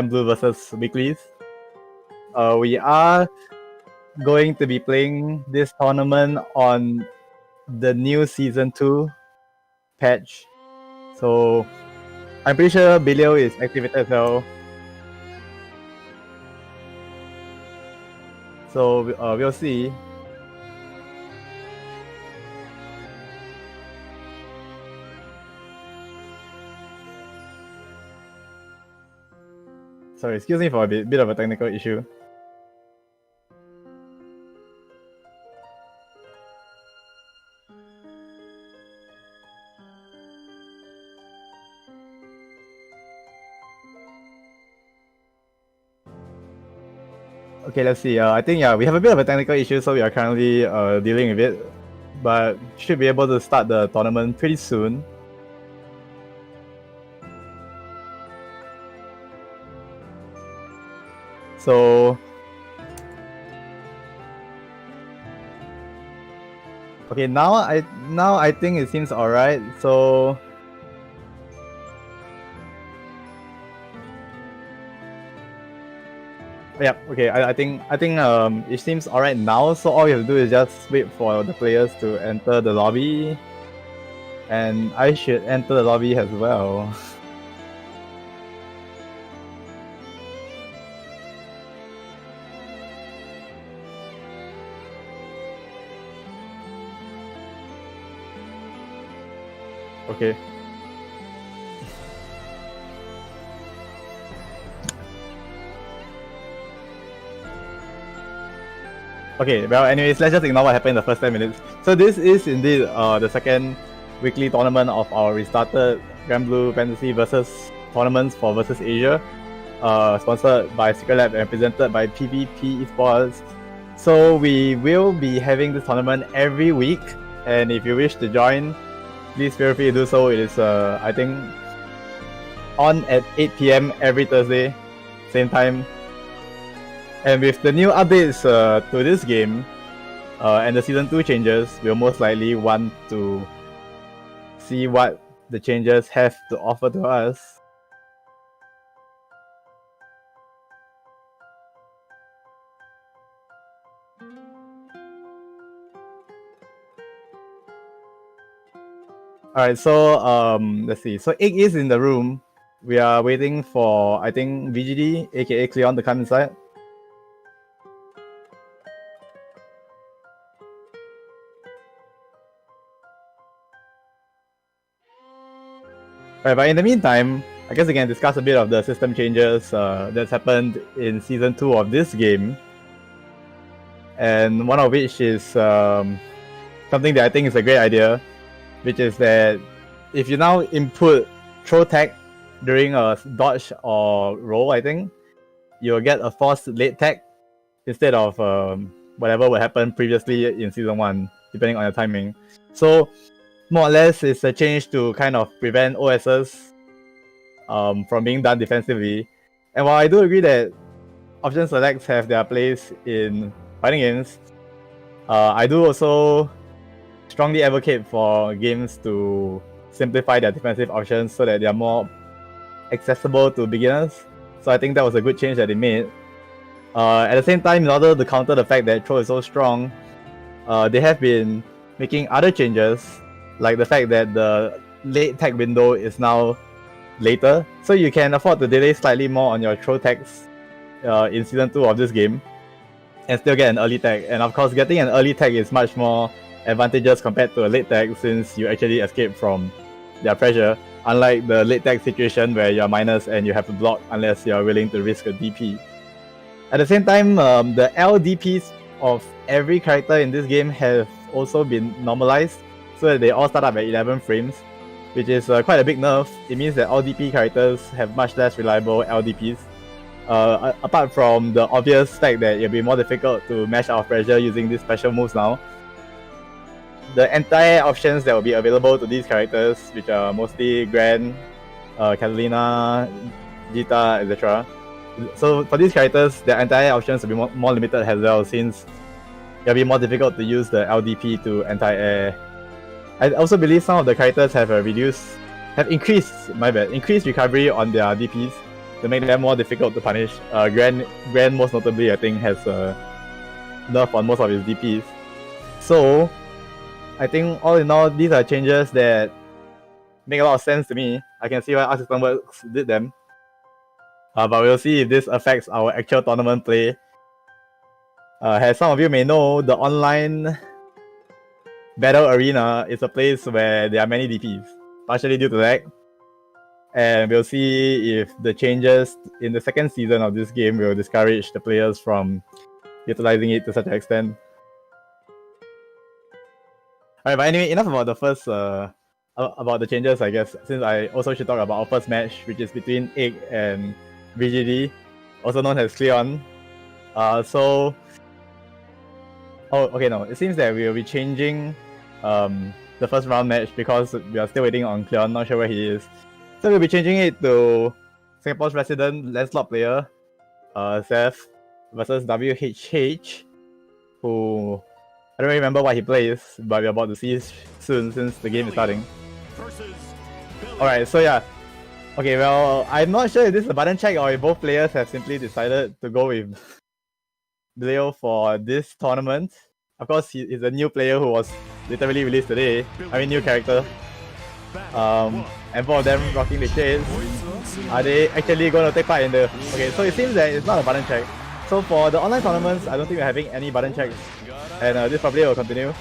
Granblue versus weeklies. We are going to be playing this tournament on the new Season 2 patch. So I'm pretty sure Bilio is activated as well. So we'll see. Sorry, excuse me for a bit of a technical issue. Okay, let's see. I think we have a bit of a technical issue, so we are currently dealing with it, but should be able to start the tournament pretty soon. So, okay, now I think it seems alright. So, yeah, okay. I think it seems alright now. So all you have to do is just wait for the players to enter the lobby, and I should enter the lobby as well. Okay. Okay, well anyways, let's just ignore what happened in the first 10 minutes. So this is indeed the second weekly tournament of our restarted Granblue Fantasy versus tournaments for versus Asia, sponsored by Secret Lab and presented by PvP Esports. So we will be having this tournament every week, and if you wish to join, please feel free to do so. It is I think on at 8 p.m. every Thursday, same time. And with the new updates to this game and the season 2 changes, we'll most likely want to see what the changes have to offer to us. Alright, so let's see. So Egg is in the room. We are waiting for, I think, VGD, aka Cleon, to come inside. Alright, but in the meantime, I guess we can discuss a bit of the system changes that's happened in Season 2 of this game. And one of which is something that I think is a great idea, which is that if you now input throw tag during a dodge or roll, I think, you'll get a forced late tag instead of whatever would happen previously in Season 1, depending on your timing. So, more or less, it's a change to kind of prevent OSs from being done defensively. And while I do agree that option selects have their place in fighting games, I do also strongly advocate for games to simplify their defensive options so that they are more accessible to beginners. So I think that was a good change that they made. At the same time, in order to counter the fact that throw is so strong, they have been making other changes, like the fact that the late tag window is now later, so you can afford to delay slightly more on your throw tags in Season 2 of this game and still get an early tag. And of course, getting an early tag is much more advantageous compared to a late tag, since you actually escape from their pressure, unlike the late tag situation where you're minus and you have to block unless you're willing to risk a DP. At the same time, the LDPs of every character in this game have also been normalized so that they all start up at 11 frames, which is quite a big nerf. It means that all DP characters have much less reliable LDPs. Apart from the obvious fact that it'll be more difficult to mash out of pressure using these special moves now, the entire options that will be available to these characters, which are mostly Gran, Catalina, Jita, etc. So for these characters, the entire options will be more limited as well, since it'll be more difficult to use the LDP to anti-air. I also believe some of the characters have increased recovery on their DPs to make them more difficult to punish. Gran most notably, I think, has nerf on most of his DPs. So I think all in all, these are changes that make a lot of sense to me. I can see why Arc System Works did them. But we'll see if this affects our actual tournament play. As some of you may know, the online Battle Arena is a place where there are many DPs, partially due to lag. And we'll see if the changes in the second season of this game will discourage the players from utilizing it to such an extent. Alright, but anyway, enough about the first about the changes, I guess, since I also should talk about our first match, which is between Egg and VGD, also known as Cleon. It seems that we will be changing the first round match because we are still waiting on Cleon, not sure where he is. So we'll be changing it to Singapore's resident Lancelot player, Seth, versus WHH, who I don't remember what he plays, but we're about to see soon since the game is starting. Alright, so yeah. Okay, well, I'm not sure if this is a button check or if both players have simply decided to go with Leo for this tournament. Of course, he's a new player who was literally released today. I mean, new character. And both of them rocking the shades. Are they actually going to take part in the... Okay, so it seems that it's not a button check. So for the online tournaments, I don't think we're having any button checks. And this probably will continue.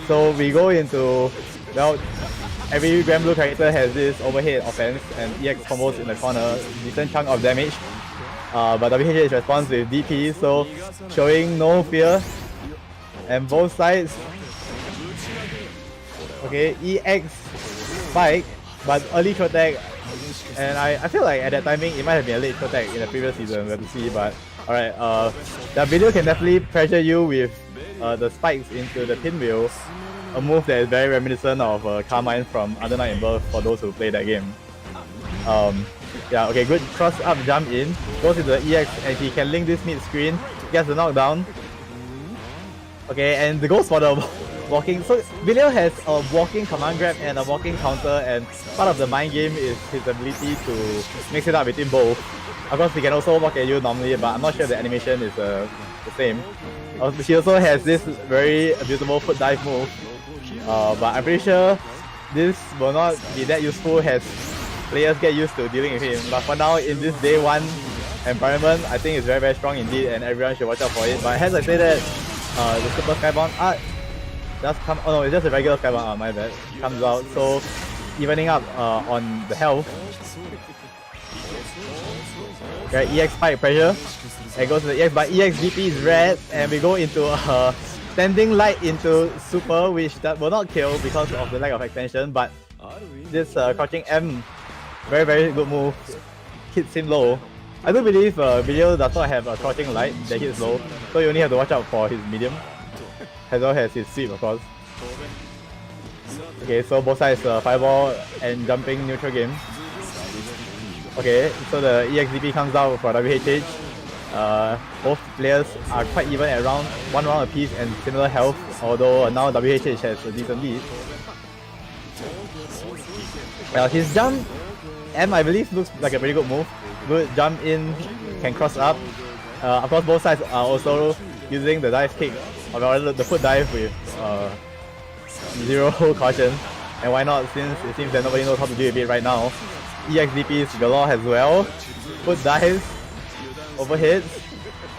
So we go into... Well, every Granblue character has this overhead offense and EX combos in the corner. Decent chunk of damage. But WHH responds with DP, so showing no fear. And both sides... Okay, EX spike, but early throw tag And I feel like at that timing it might have been a late attack in the previous season, we have to see, but alright, that video can definitely pressure you with the spikes into the pinwheel, a move that is very reminiscent of Carmine from Under Night in Birth for those who play that game. Yeah, okay, good cross up jump in, goes into the EX and he can link this mid screen, gets the knockdown. Okay, and goes for the walking. So Vilio has a walking command grab and a walking counter, and part of the mind game is his ability to mix it up between both. Of course, he can also walk at you normally, but I'm not sure the animation is the same. She also has this very beautiful foot dive move, but I'm pretty sure this will not be that useful as players get used to dealing with him. But for now, in this day 1 environment, I think it's very very strong indeed, and everyone should watch out for it. But as I say that, the Super Skybound art does come. Oh no, it's just a regular Skybound art. My bad. Comes out, so evening up on the health. Right, EX spike pressure. And goes to the EX, but EX DP is red, and we go into a standing light into super, which that will not kill because of the lack of extension. But this crouching M, very very good move, hits him low. I do believe Vilio does not have a crouching light that hits low, so you only have to watch out for his medium, as well as his sweep of course. Okay, so both sides fireball and jumping neutral game. Okay, so the EXDP comes out for WHH. Both players are quite even at one round apiece and similar health, although now WHH has a decent lead. Well, his jump M, I believe, looks like a pretty good move. Good jump in, can cross up. Of course, both sides are also using the dive kick, or rather the foot dive with zero caution. And why not, since it seems that nobody knows how to deal with it right now. EXDPs galore as well. Foot dives, overheads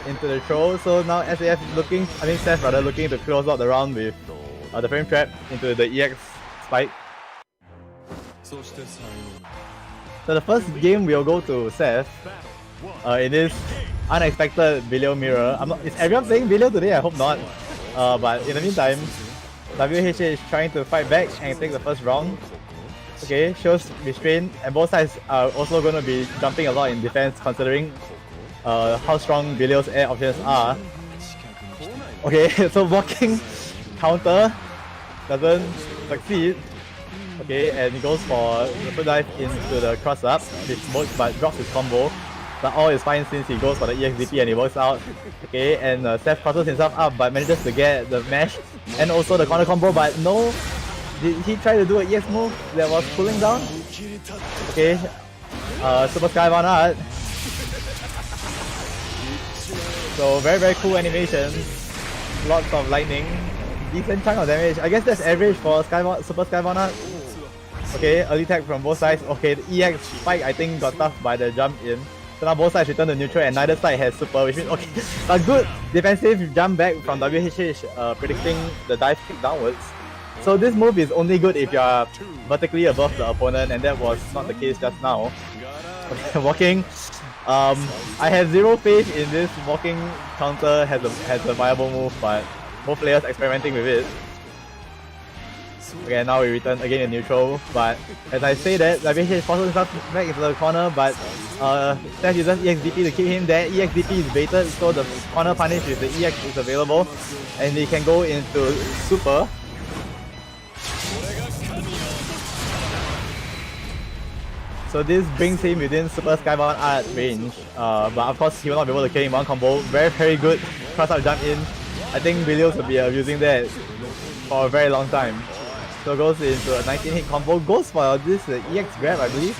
into the throw. So now SAS looking, Seth rather looking to close out the round with the frame trap into the EX spike. So the first game we'll go to Seth in this unexpected Vilio mirror. Is everyone playing Vilio today? I hope not. But in the meantime, WHH is trying to fight back and take the first round. Okay, shows restraint, and both sides are also going to be jumping a lot in defense considering how strong Vilio's air options are. Okay, so blocking counter doesn't succeed. Okay, and he goes for the foot dive into the cross up, which works but drops his combo. But all is fine since he goes for the EXDP and he works out. Okay, and Seth crosses himself up but manages to get the mash and also the corner combo, but no. Did he try to do an EX move that was pulling down? Okay, Super Skybound art. So very very cool animation. Lots of lightning. Decent chunk of damage. I guess that's average for Super Skybound art. Okay, early tag from both sides. Okay, the EX spike I think got tough by the jump in. So now both sides return to neutral and neither side has super, which means okay, a good defensive jump back from WHH predicting the dive kick downwards. So this move is only good if you are vertically above the opponent, and that was not the case just now. Okay, walking. I have zero faith in this walking counter as a viable move, but both players experimenting with it. Okay, now we return again in neutral, but as I say that, WHH forces himself back into the corner, but Seth uses EXDP to keep him there. EXDP is baited, so the corner punish with the EX is available, and he can go into super. So this brings him within Super Skybound art range, but of course he will not be able to kill him one combo. Very very good cross up jump in. I think Vilios will be using that for a very long time. So goes into a 19 hit combo, goes for this EX grab I believe.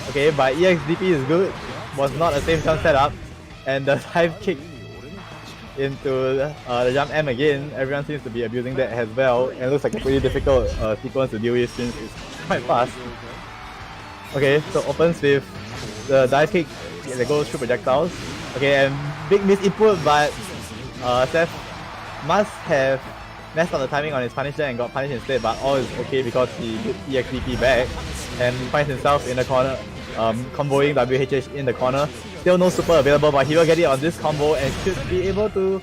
Okay, but EXDP is good, was not a safe jump setup, and the dive kick into the jump M again. Everyone seems to be abusing that as well, and looks like a pretty difficult sequence to deal with since it's quite fast. Okay, so opens with the dive kick that goes through projectiles. Okay, and big miss input, but Seth must have messed up the timing on his punisher and got punished instead, but all is okay because he did EXDP back and finds himself in the corner, comboing WHH in the corner. Still no super available, but he will get it on this combo and should be able to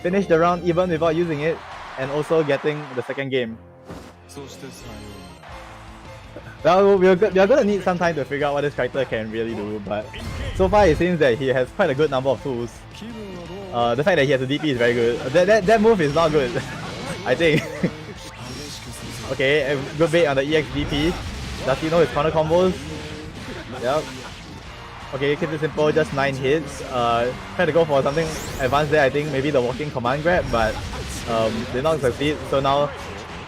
finish the round even without using it, and also getting the second game. Well, we're gonna need some time to figure out what this character can really do, but so far it seems that he has quite a good number of tools. The fact that he has a DP is very good. That move is not good, I think. Okay, good bait on the EX DP. Does he know his counter combos? Yep. Okay, keep it simple, just 9 hits. Try to go for something advanced there, I think maybe the walking command grab, but did not succeed. So now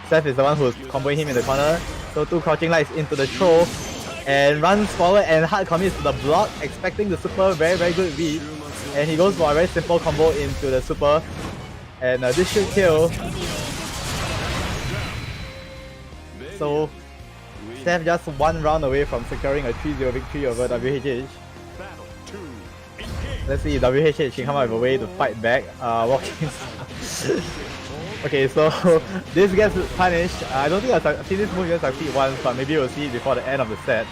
Seth is the one who's comboing him in the corner. So 2 crouching lights into the throw and runs forward and hard commits to the block, expecting the super, very good read. And he goes for a very simple combo into the super. And this should kill. So Seth just 1 round away from securing a 3-0 victory over WHH. Let's see if WHH can come up with a way to fight back. Walking. Okay, so this gets punished. I don't think I've seen this move even succeed once, but maybe we'll see it before the end of the set.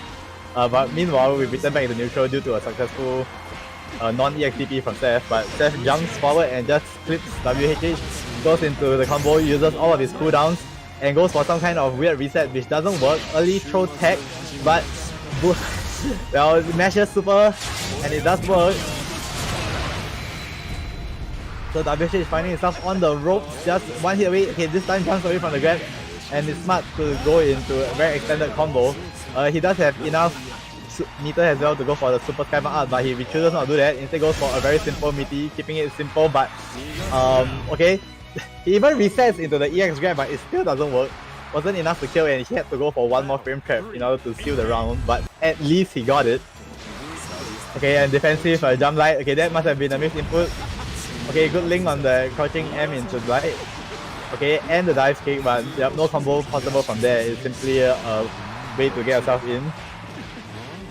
But meanwhile, we return back into neutral due to a successful non-EXDP from Seth. But Seth jumps forward and just clips WHH, goes into the combo, uses all of his cooldowns, and goes for some kind of weird reset which doesn't work. Early throw tech, but well, it mashes super, and it does work. So WH is finding himself on the ropes, just 1 hit away. Okay, this time jumps away from the grab, and it's smart to go into a very extended combo. He does have enough meter as well to go for the super skybound art, but he chooses not to do that. Instead goes for a very simple meaty, keeping it simple, but okay. He even resets into the EX grab, but it still doesn't work. Wasn't enough to kill, and he had to go for 1 more frame trap in order to seal the round, but at least he got it. Okay, and defensive jump light. Okay, that must have been a missed input. Okay, good link on the crouching M into the light. Okay, and the dive kick, but yep, no combo possible from there. It's simply a way to get yourself in.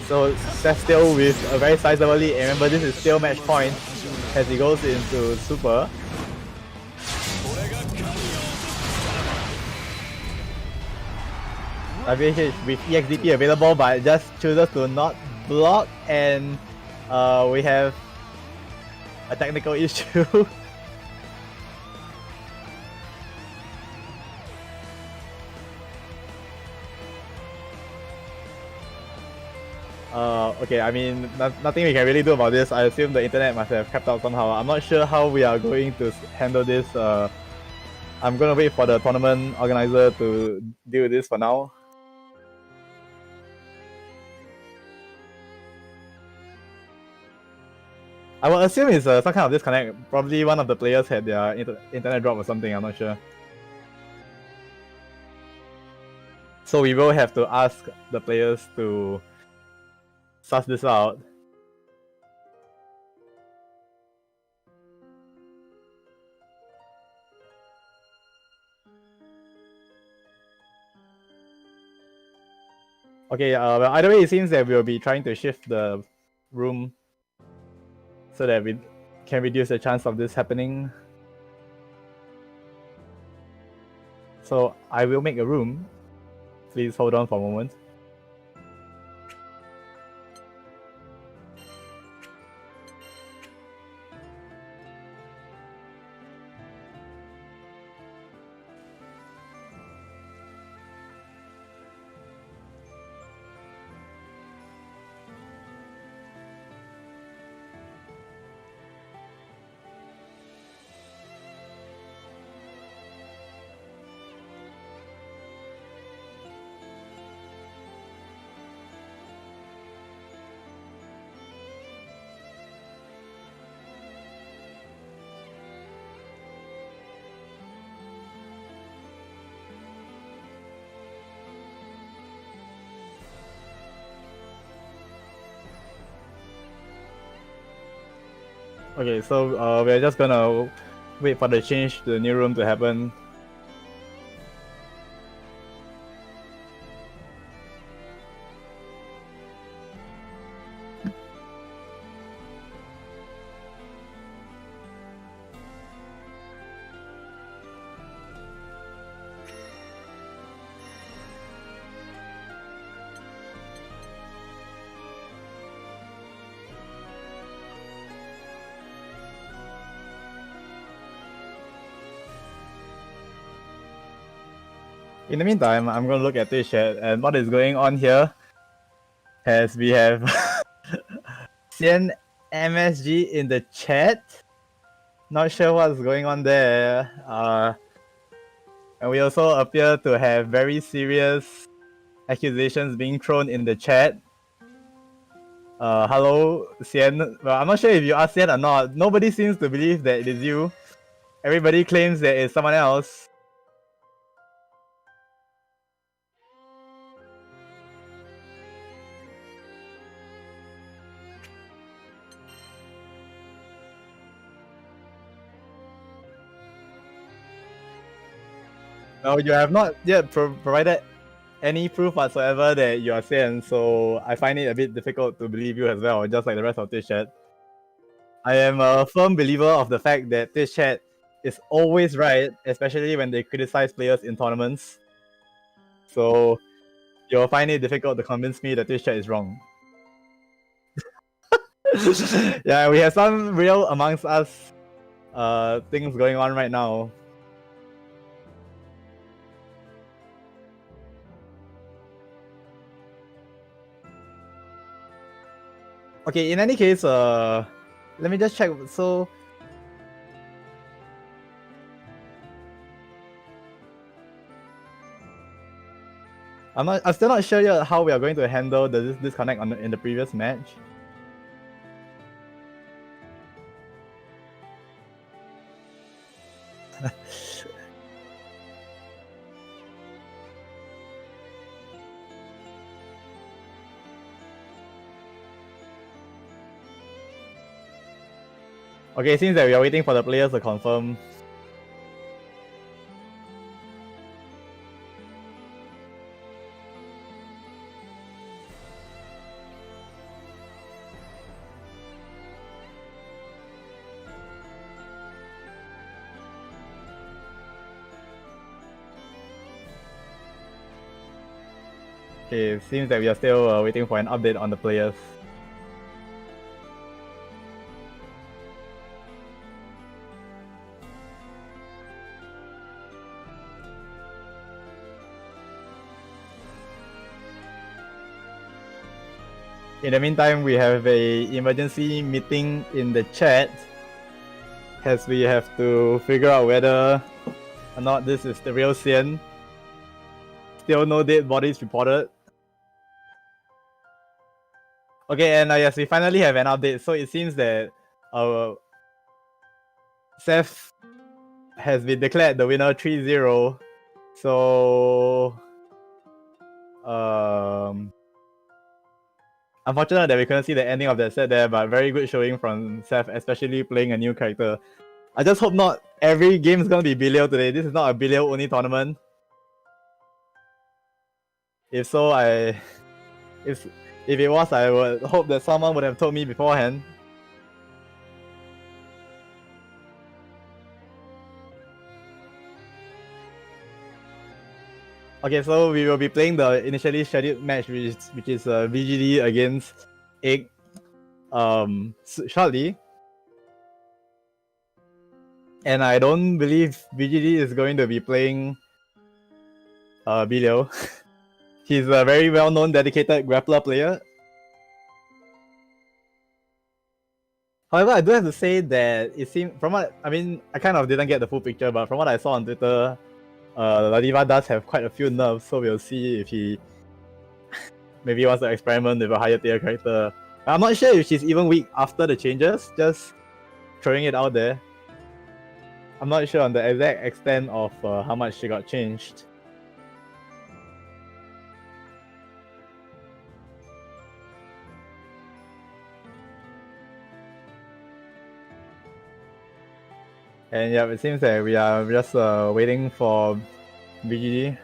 So Seth still with a very sizable lead. And remember, this is still match point as he goes into super. WH with EXDP available, but just chooses to not block, and we have a technical issue. Okay, I mean, nothing we can really do about this. I assume the internet must have crept out somehow. I'm not sure how we are going to handle this. I'm gonna wait for the tournament organizer to deal with this for now. I would assume it's some kind of disconnect. Probably one of the players had their internet drop or something, I'm not sure. So we will have to ask the players to suss this out. Okay, well, either way, it seems that we'll be trying to shift the room so that we can reduce the chance of this happening. So I will make a room. Please hold on for a moment. Okay, so we're just gonna wait for the change to the new room to happen. In the meantime, I'm gonna look at this chat, and what is going on here as we have Xian MSG in the chat. Not sure what's going on there. And we also appear to have very serious accusations being thrown in the chat. Hello, Xian. Well, I'm not sure if you are Xian or not. Nobody seems to believe that it is you. Everybody claims that it's someone else. No, you have not yet provided any proof whatsoever that you are Xian, so I find it a bit difficult to believe you as well, just like the rest of this chat. I am a firm believer of the fact that this chat is always right, especially when they criticize players in tournaments. So you'll find it difficult to convince me that this chat is wrong. Yeah, we have some real amongst us things going on right now. Okay, in any case, let me just check. So I'm still not sure yet how we are going to handle the disconnect in the previous match. Okay, it seems that we are waiting for the players to confirm. Okay, it seems that we are still waiting for an update on the players. In the meantime, we have a emergency meeting in the chat as we have to figure out whether or not this is the real Xian. Still no dead bodies reported. Okay, and yes, we finally have an update. So it seems that Seth has been declared the winner 3-0. So unfortunate that we couldn't see the ending of that set there, but very good showing from Seth, especially playing a new character. I just hope not every game is gonna be Bilio today. This is not a Bilio only tournament. If so, if it was, I would hope that someone would have told me beforehand. Okay, so we will be playing the initially scheduled match, which is VGD against Egg shortly. And I don't believe VGD is going to be playing Bilio. He's a very well-known, dedicated grappler player. However, I do have to say that it seemed, from what I mean, I kind of didn't get the full picture, but from what I saw on Twitter, Ladiva does have quite a few nerfs, so we'll see if he maybe wants to experiment with a higher tier character. I'm not sure if she's even weak after the changes, just throwing it out there. I'm not sure on the exact extent of how much she got changed. And yeah, it seems that we are just waiting for VGD.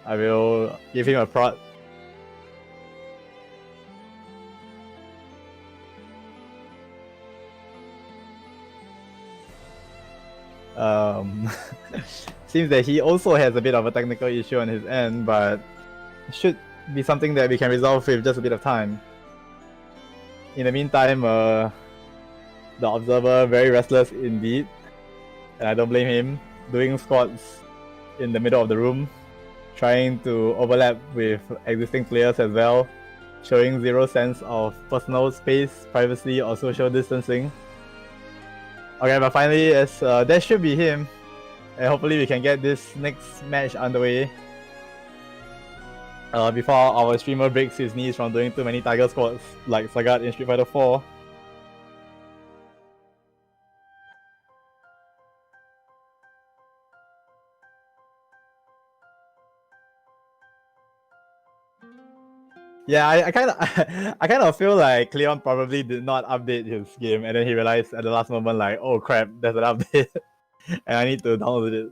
I will give him a prod. Seems that he also has a bit of a technical issue on his end, but it should be something that we can resolve with just a bit of time. in the meantime, the observer, very restless indeed, and I don't blame him, doing squats in the middle of the room, trying to overlap with existing players as well, showing zero sense of personal space, privacy, or social distancing. Okay, but finally, that should be him, and hopefully we can get this next match underway before our streamer breaks his knees from doing too many tiger squats like Sagat in Street Fighter 4. Yeah, I kind of I kind of feel like Cleon probably did not update his game, and then he realized at the last moment like, oh crap, there's an update, and I need to download it.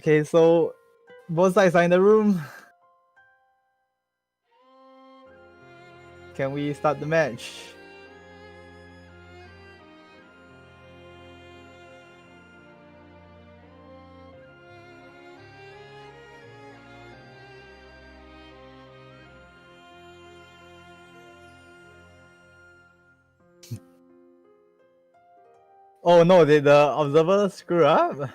Okay, so both sides are in the room. Can we start the match? Oh no, did the observer screw up?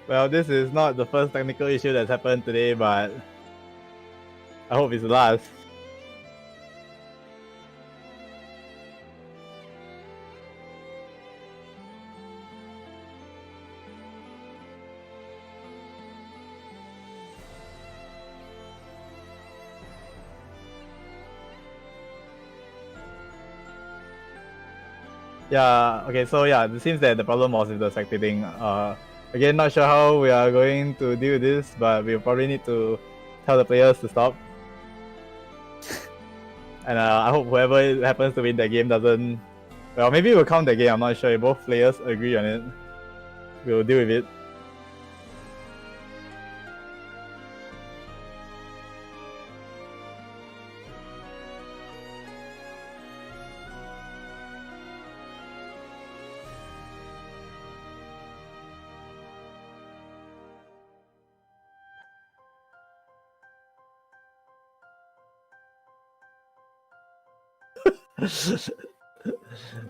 Well, this is not the first technical issue that's happened today, but I hope it's the last. Yeah, okay, so yeah, it seems that the problem was with the spectating. Again, not sure how we are going to deal with this, but we'll probably need to tell the players to stop. And I hope whoever happens to win that game doesn't... Well, maybe we'll count that game, I'm not sure. If both players agree on it, we'll deal with it.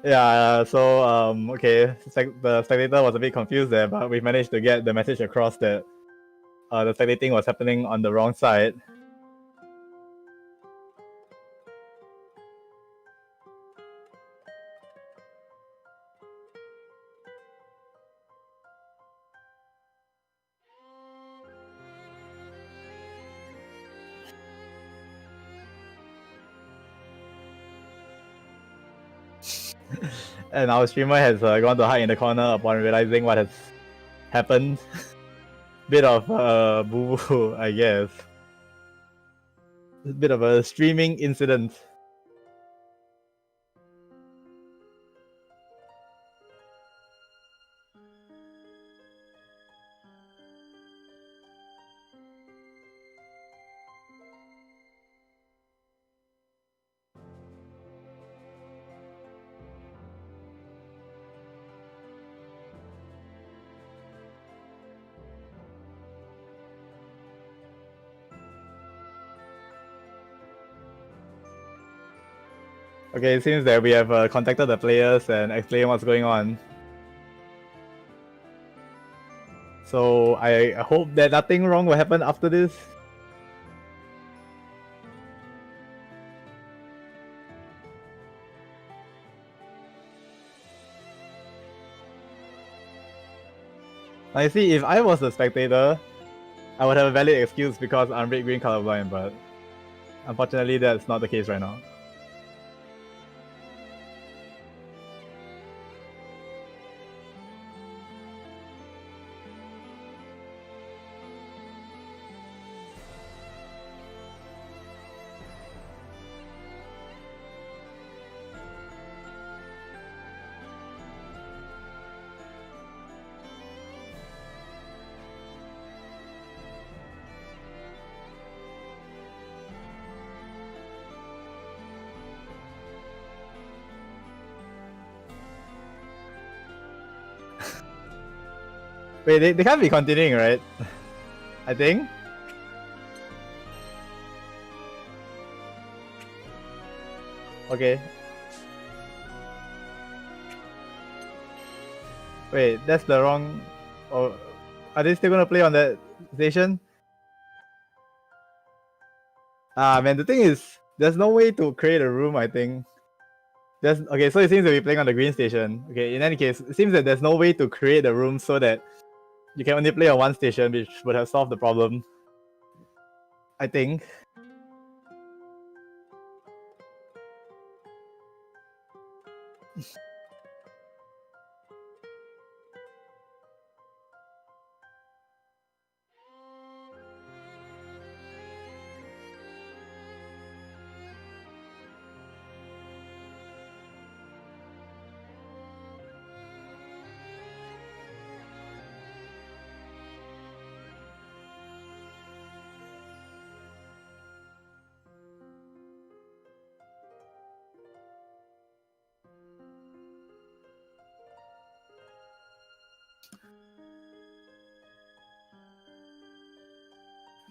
Yeah, so okay, the spectator was a bit confused there, but we managed to get the message across that the spectating was happening on the wrong side. And our streamer has gone to hide in the corner upon realizing what has happened. Bit of boo-boo, I guess. Bit of a streaming incident. Okay, it seems that we have contacted the players and explained what's going on. So I hope that nothing wrong will happen after this. I see, if I was a spectator, I would have a valid excuse because I'm red-green colorblind, but unfortunately that's not the case right now. Wait, they can't be continuing, right? I think? Okay. Wait, that's the wrong... Oh, are they still gonna play on that station? Ah, man, the thing is, there's no way to create a room, I think. Okay, so it seems to be playing on the green station. Okay, in any case, it seems that there's no way to create a room so that you can only play on one station, which would have solved the problem, I think.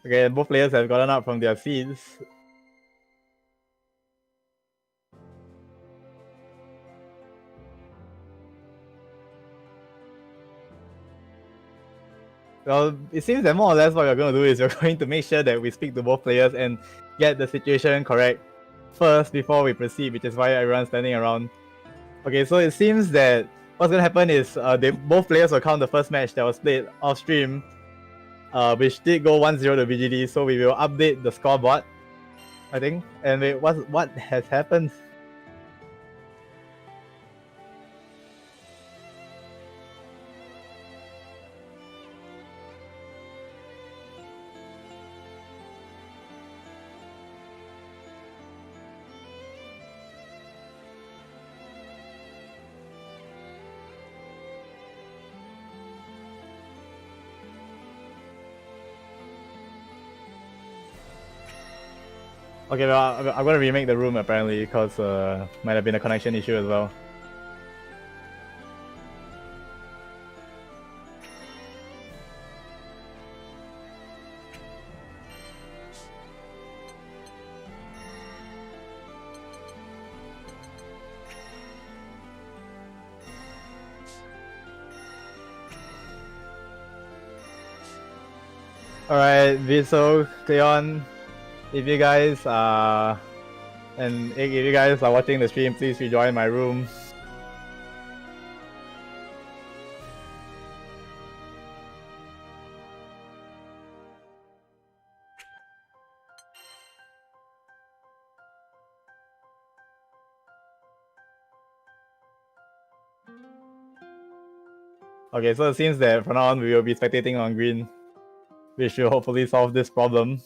Okay, both players have gotten up from their seats. Well, it seems that more or less what we're going to do is we're going to make sure that we speak to both players and get the situation correct first before we proceed, which is why everyone's standing around. Okay, so it seems that what's going to happen is both players will count the first match that was played off stream, which did go 1-0 to VGD, so we will update the scoreboard, I think. And wait, what has happened? Okay, well, I'm gonna remake the room apparently because might have been a connection issue as well. Alright, Viso, Cleon, if you guys are watching the stream, please rejoin my room. Okay, so it seems that from now on we will be spectating on green, which will hopefully solve this problem.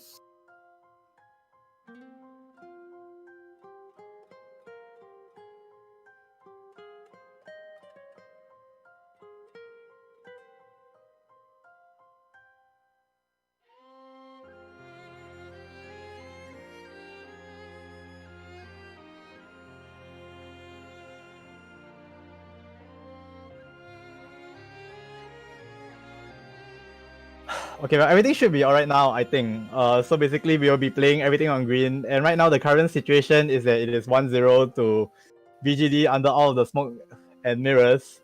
Okay, well, everything should be alright now, I think. So basically we will be playing everything on green, and right now the current situation is that it is 1-0 to VGD under all of the smoke and mirrors.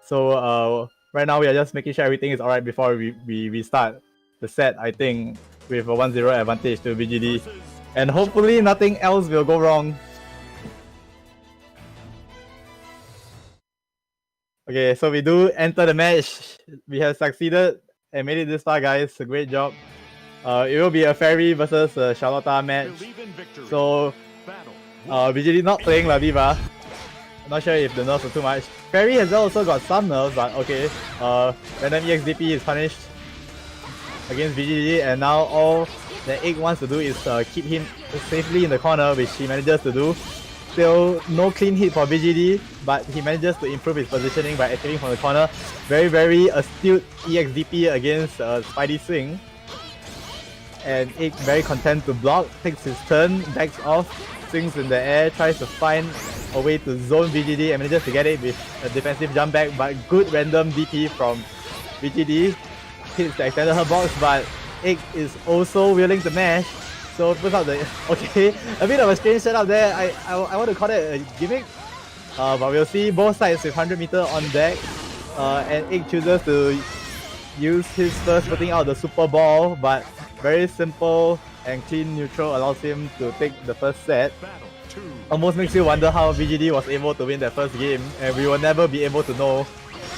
So right now we are just making sure everything is alright before we start the set, I think, with a 1-0 advantage to VGD. And hopefully nothing else will go wrong. Okay, so we do enter the match. We have succeeded and made it this far, guys. A great job. It will be a Fairy versus Charlotta match. So, BGD not playing La Diva. Not sure if the nerfs are too much. Fairy has also got some nerfs, but okay. Random EXDP is punished against BGD, and now all that Egg wants to do is keep him safely in the corner, which he manages to do. Still no clean hit for BGD, but he manages to improve his positioning by escaping from the corner. Very, very astute EXDP against Spidey Swing. And Egg very content to block, takes his turn, backs off, swings in the air, tries to find a way to zone BGD and manages to get it with a defensive jump back, but good random DP from BGD. Hits the extended her box, but Egg is also willing to mash. So puts out the okay, a bit of a strange setup there. I want to call it a gimmick, but we'll see both sides with 100 meter on deck, and Egg chooses to use his first, putting out the super ball, but very simple and clean neutral allows him to take the first set. Almost makes you wonder how BGD was able to win that first game, and we will never be able to know.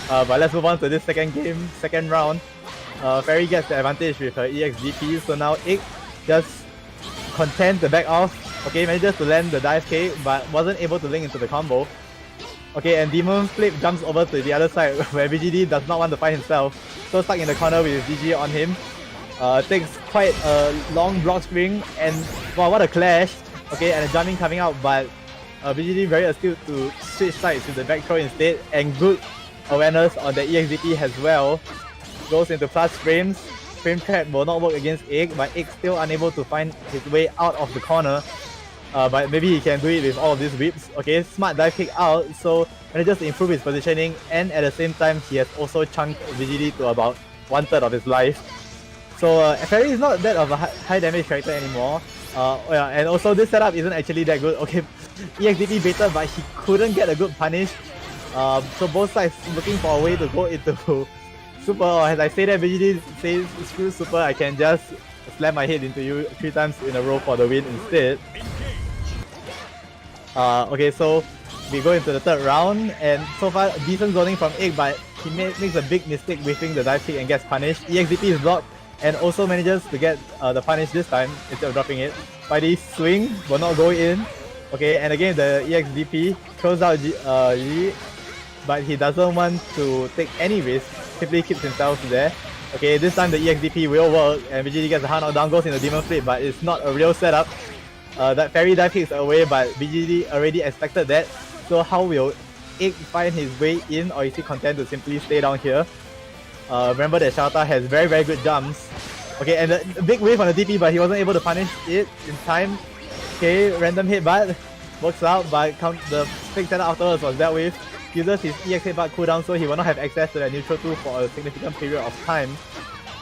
But let's move on to this second game, second round. Fairy gets the advantage with her EXDP, so now Egg just content to back off. Okay, manages to land the dive kick, but wasn't able to link into the combo. Okay, and Demon Flip jumps over to the other side where BGD does not want to fight himself. So stuck in the corner with DG on him. Takes quite a long block string, and wow, what a clash. Okay, and a jumping coming out, but BGD very astute to switch sides with the back throw instead, and good awareness on the EXDP as well. Goes into plus frames. Frame trap will not work against Egg, but Egg still unable to find his way out of the corner. But maybe he can do it with all of these whips. Okay, smart dive kick out, so manages to improve his positioning, and at the same time he has also chunked BGD to about 1/3 of his life. So Fairy is not that of a high damage character anymore. Yeah, and also this setup isn't actually that good. Okay, EXDP baited, but he couldn't get a good punish. So both sides looking for a way to go into super, or as I say that BGD says screw super, I can just slam my head into you 3 times in a row for the win instead. Okay, so we go into the third round, and so far decent zoning from Egg, but he makes a big mistake whiffing the dive kick and gets punished. EXDP is blocked and also manages to get the punish this time instead of dropping it. Spidey swing will not go in. Okay, and again the EXDP throws out Yi, but he doesn't want to take any risk, simply keeps himself there. Okay, this time the EXDP will work, and BGD gets a hard knockdown, goes in the Demon Flip, but it's not a real setup. That Fairy dive kicks away, but BGD already expected that. So how will Egg find his way in, or is he content to simply stay down here? Remember that Charlotta has very, very good jumps. Okay, and a big wave on the DP, but he wasn't able to punish it in time. Okay, random hit, but works out, but the fake setup afterwards was dealt with. Uses his EX headbutt cooldown, so he will not have access to that neutral tool for a significant period of time.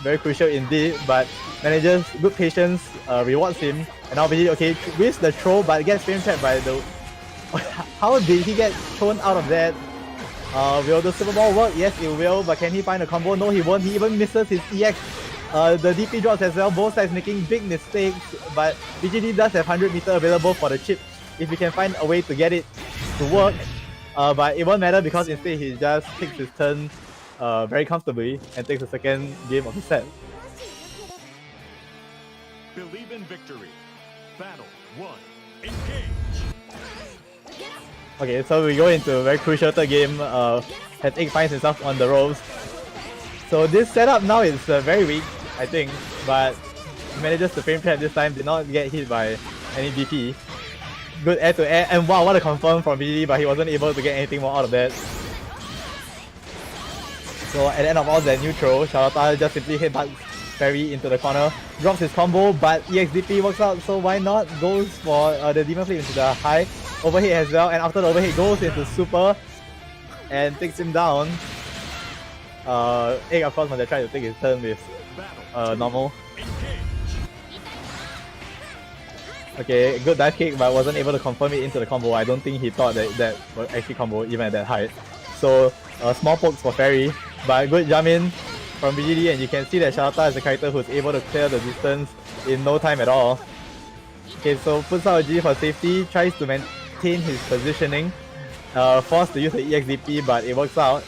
Very crucial indeed, but manages good patience, rewards him, and now BGD, okay, whiffs the throw, but gets frame trapped by the... How did he get thrown out of that? Will the Super Ball work? Yes, it will, but can he find a combo? No, he won't. He even misses his EX. The DP drops as well, both sides making big mistakes, but BGD does have 100 meter available for the chip if he can find a way to get it to work. But it won't matter because instead he just takes his turn very comfortably and takes the second game of the set. Believe in victory. Battle 1. Engage. Okay, so we go into a very crucial third game as Egg finds himself on the ropes. So this setup now is very weak, I think, but he manages to frame trap this time, did not get hit by any DP. Good air to air, and wow, what a confirm from BGD, but he wasn't able to get anything more out of that. So at the end of all that neutral, Charlotta just simply headbutts Fairy into the corner, drops his combo, but EXDP works out, so why not? Goes for the Demon Flip into the high, overhead as well, and after the overhead goes into super and takes him down. Egg of course must have tried to take his turn with normal. Okay, good dive kick, but wasn't able to confirm it into the combo. I don't think he thought that that would actually combo even at that height. So small pokes for Fairy, but good jump in from BGD, and you can see that Charlotta is a character who's able to clear the distance in no time at all. Okay, so puts out a G for safety, tries to maintain his positioning, forced to use the EXDP, but it works out.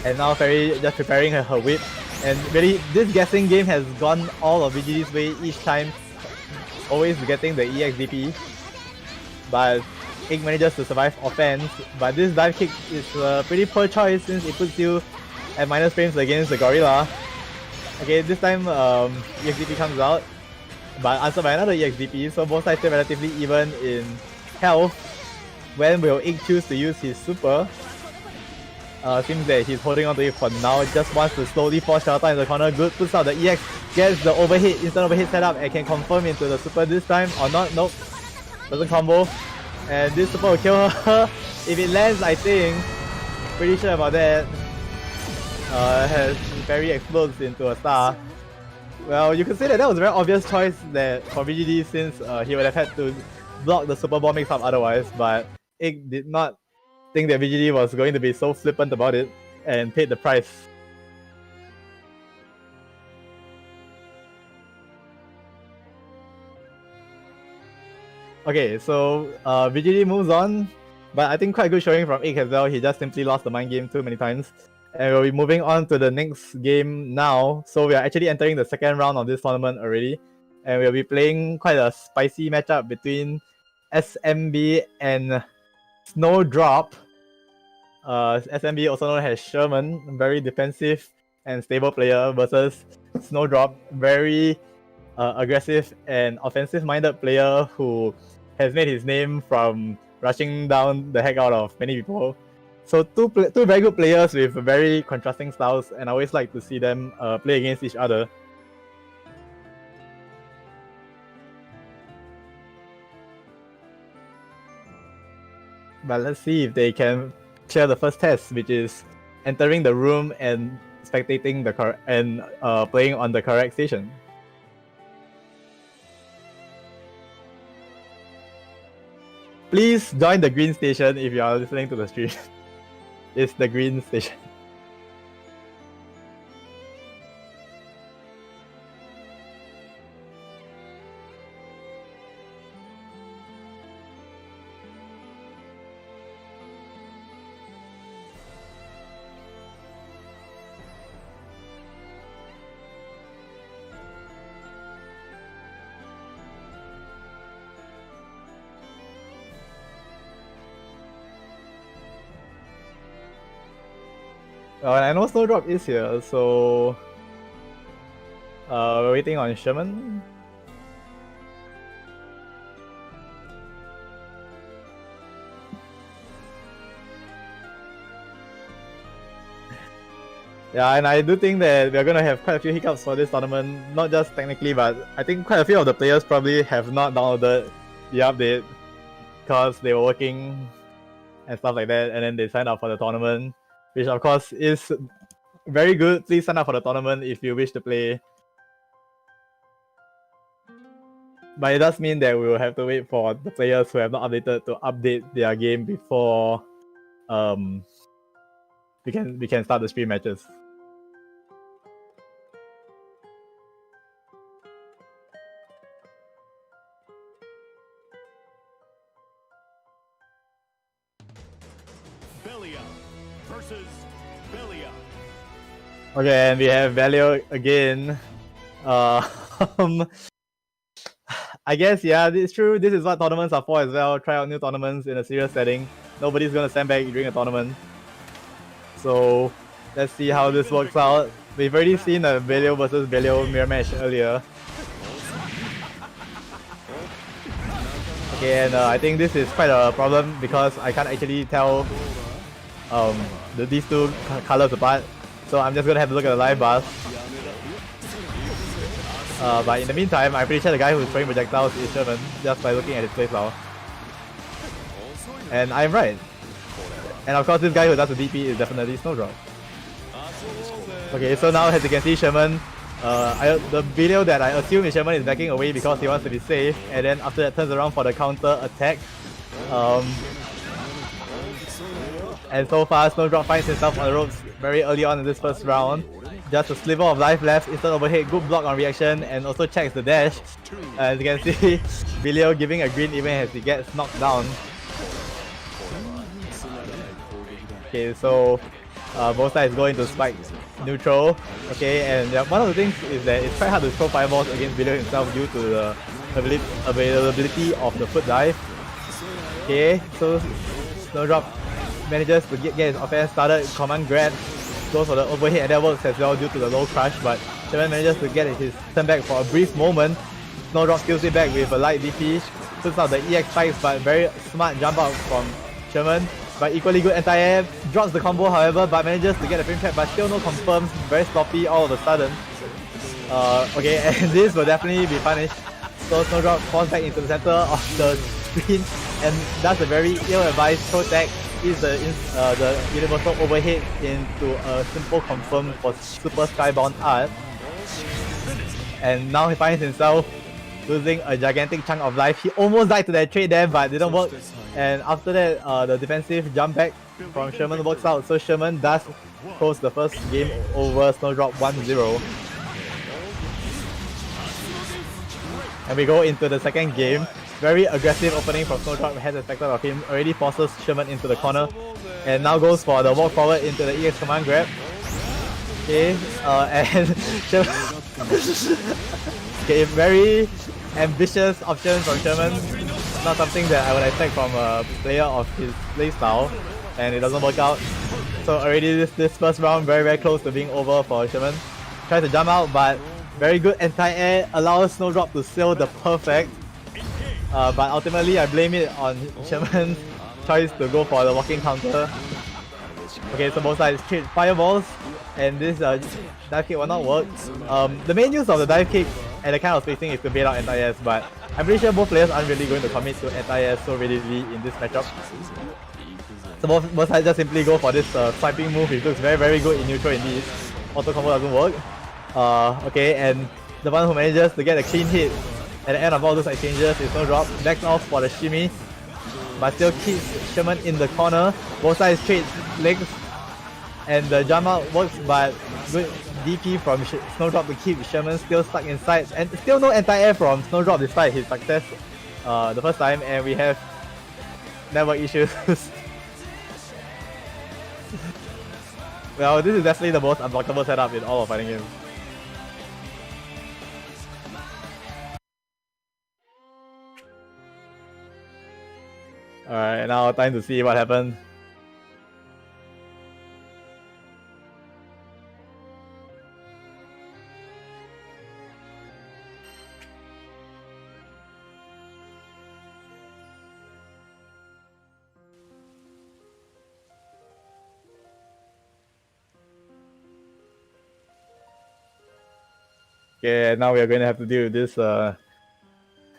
And now Fairy just preparing her whip. And really, this guessing game has gone all of VGD's way each time, always getting the EXDP. But Egg manages to survive offense, but this dive kick is a pretty poor choice since it puts you at minus frames against the Gorilla. Okay, this time EXDP comes out, but answered by another EXDP, so both sides stay relatively even in health. When will Egg choose to use his super? Seems that he's holding on to it for now, just wants to slowly force Shelter in the corner. Good, puts out the EX, gets the overhit, instant overhit setup, and can confirm into the super this time, or not, nope. Doesn't combo. And this super will kill her. If it lands, I think. Pretty sure about that. Has Fairy explodes into a star. Well, you could say that was a very obvious choice that for VGD since he would have had to block the super ball mix up otherwise, but Egg did not think that VGD was going to be so flippant about it and paid the price. Okay, so VGD moves on, but I think quite good showing from Egg as well. He just simply lost the mind game too many times. And we'll be moving on to the next game now. So we are actually entering the second round of this tournament already. And we'll be playing quite a spicy matchup between SMB and Snowdrop. SMB, also known as Sherman, very defensive and stable player, versus Snowdrop, very aggressive and offensive-minded player who has made his name from rushing down the heck out of many people. So two very good players with very contrasting styles, and I always like to see them play against each other. But let's see if they can clear the first test, which is entering the room and spectating the playing on the correct station. Please join the green station if you are listening to the stream. It's the green station. I know Snowdrop is here, so we're waiting on Sherman. Yeah, and I do think that we're gonna have quite a few hiccups for this tournament, not just technically, but I think quite a few of the players probably have not downloaded the update because they were working and stuff like that, and then they signed up for the tournament, which of course is very good. Please sign up for the tournament if you wish to play. But it does mean that we will have to wait for the players who have not updated to update their game before we can start the stream matches. Okay, and we have Valio again. I guess, yeah, it's true. This is what tournaments are for as well. Try out new tournaments in a serious setting. Nobody's gonna stand back during a tournament. So, let's see how this works out. We've already seen a Valio versus Valio mirror match earlier. Okay, and I think this is quite a problem because I can't actually tell these two colors apart. So I'm just gonna have to look at the live bars. But in the meantime, I'm pretty sure the guy who's throwing projectiles is Sherman, just by looking at his playstyle. And I'm right. And of course, this guy who does the DP is definitely Snowdrop. Okay, so now as you can see, Sherman, the video that I assume is Sherman is backing away because he wants to be safe, and then after that turns around for the counter attack. And so far, Snowdrop finds himself on the ropes very early on in this first round. Just a sliver of life left, instant overhead, good block on reaction, and also checks the dash. As you can see, Valio giving a green even as he gets knocked down. Okay, so both sides go into spike neutral. Okay, and one of the things is that it's quite hard to throw fireballs against Video himself due to the availability of the foot dive. Okay, so Snowdrop manages to get his offense started. Command grab goes for the overhead, and that works as well due to the low crush, but Sherman manages to get his turn back for a brief moment. Snowdrop steals it back with a light DP, puts out the EX spikes, but very smart jump out from Sherman. But equally good anti-air, drops the combo however, but manages to get a frame trap, but still no confirms, very sloppy all of a sudden. Okay, and this will definitely be punished. So Snowdrop falls back into the center of the screen and does a very ill-advised toe tag. Is the universal overhead into a simple confirm for super skybound art. And now he finds himself losing a gigantic chunk of life. He almost died to that trade there, but didn't work. And after that, the defensive jump back from Sherman works out. So Sherman does close the first game over Snowdrop 1-0. And we go into the second game. Very aggressive opening from Snowdrop, has expected of him. Already forces Sherman into the corner. And now goes for the walk forward into the EX command grab. Okay, and Sherman... okay, very ambitious option from Sherman. Not something that I would expect from a player of his playstyle. And it doesn't work out. So already this first round very close to being over for Sherman. Tries to jump out, but very good anti-air allows Snowdrop to seal the perfect. But ultimately I blame it on Sherman's choice to go for the walking counter. Okay, so both sides trade fireballs, and this dive kick will not work. The main use of the dive kick and the kind of spacing is to bait out anti-airs, but I'm pretty sure both players aren't really going to commit to anti-airs so readily in this matchup. So both sides just simply go for this swiping move. It looks very good in neutral indeed. Auto combo doesn't work. Okay, and the one who manages to get a clean hit at the end of all those exchanges is Snowdrop. Backs off for the shimmy, but still keeps Sherman in the corner. Both sides trade legs, and the jump out works, but good DP from Snowdrop to keep Sherman still stuck inside. And still no anti-air from Snowdrop despite his success the first time, and we have network issues. Well, this is definitely the most unblockable setup in all of fighting games. Alright, now time to see what happened. Okay, now we are going to have to deal with this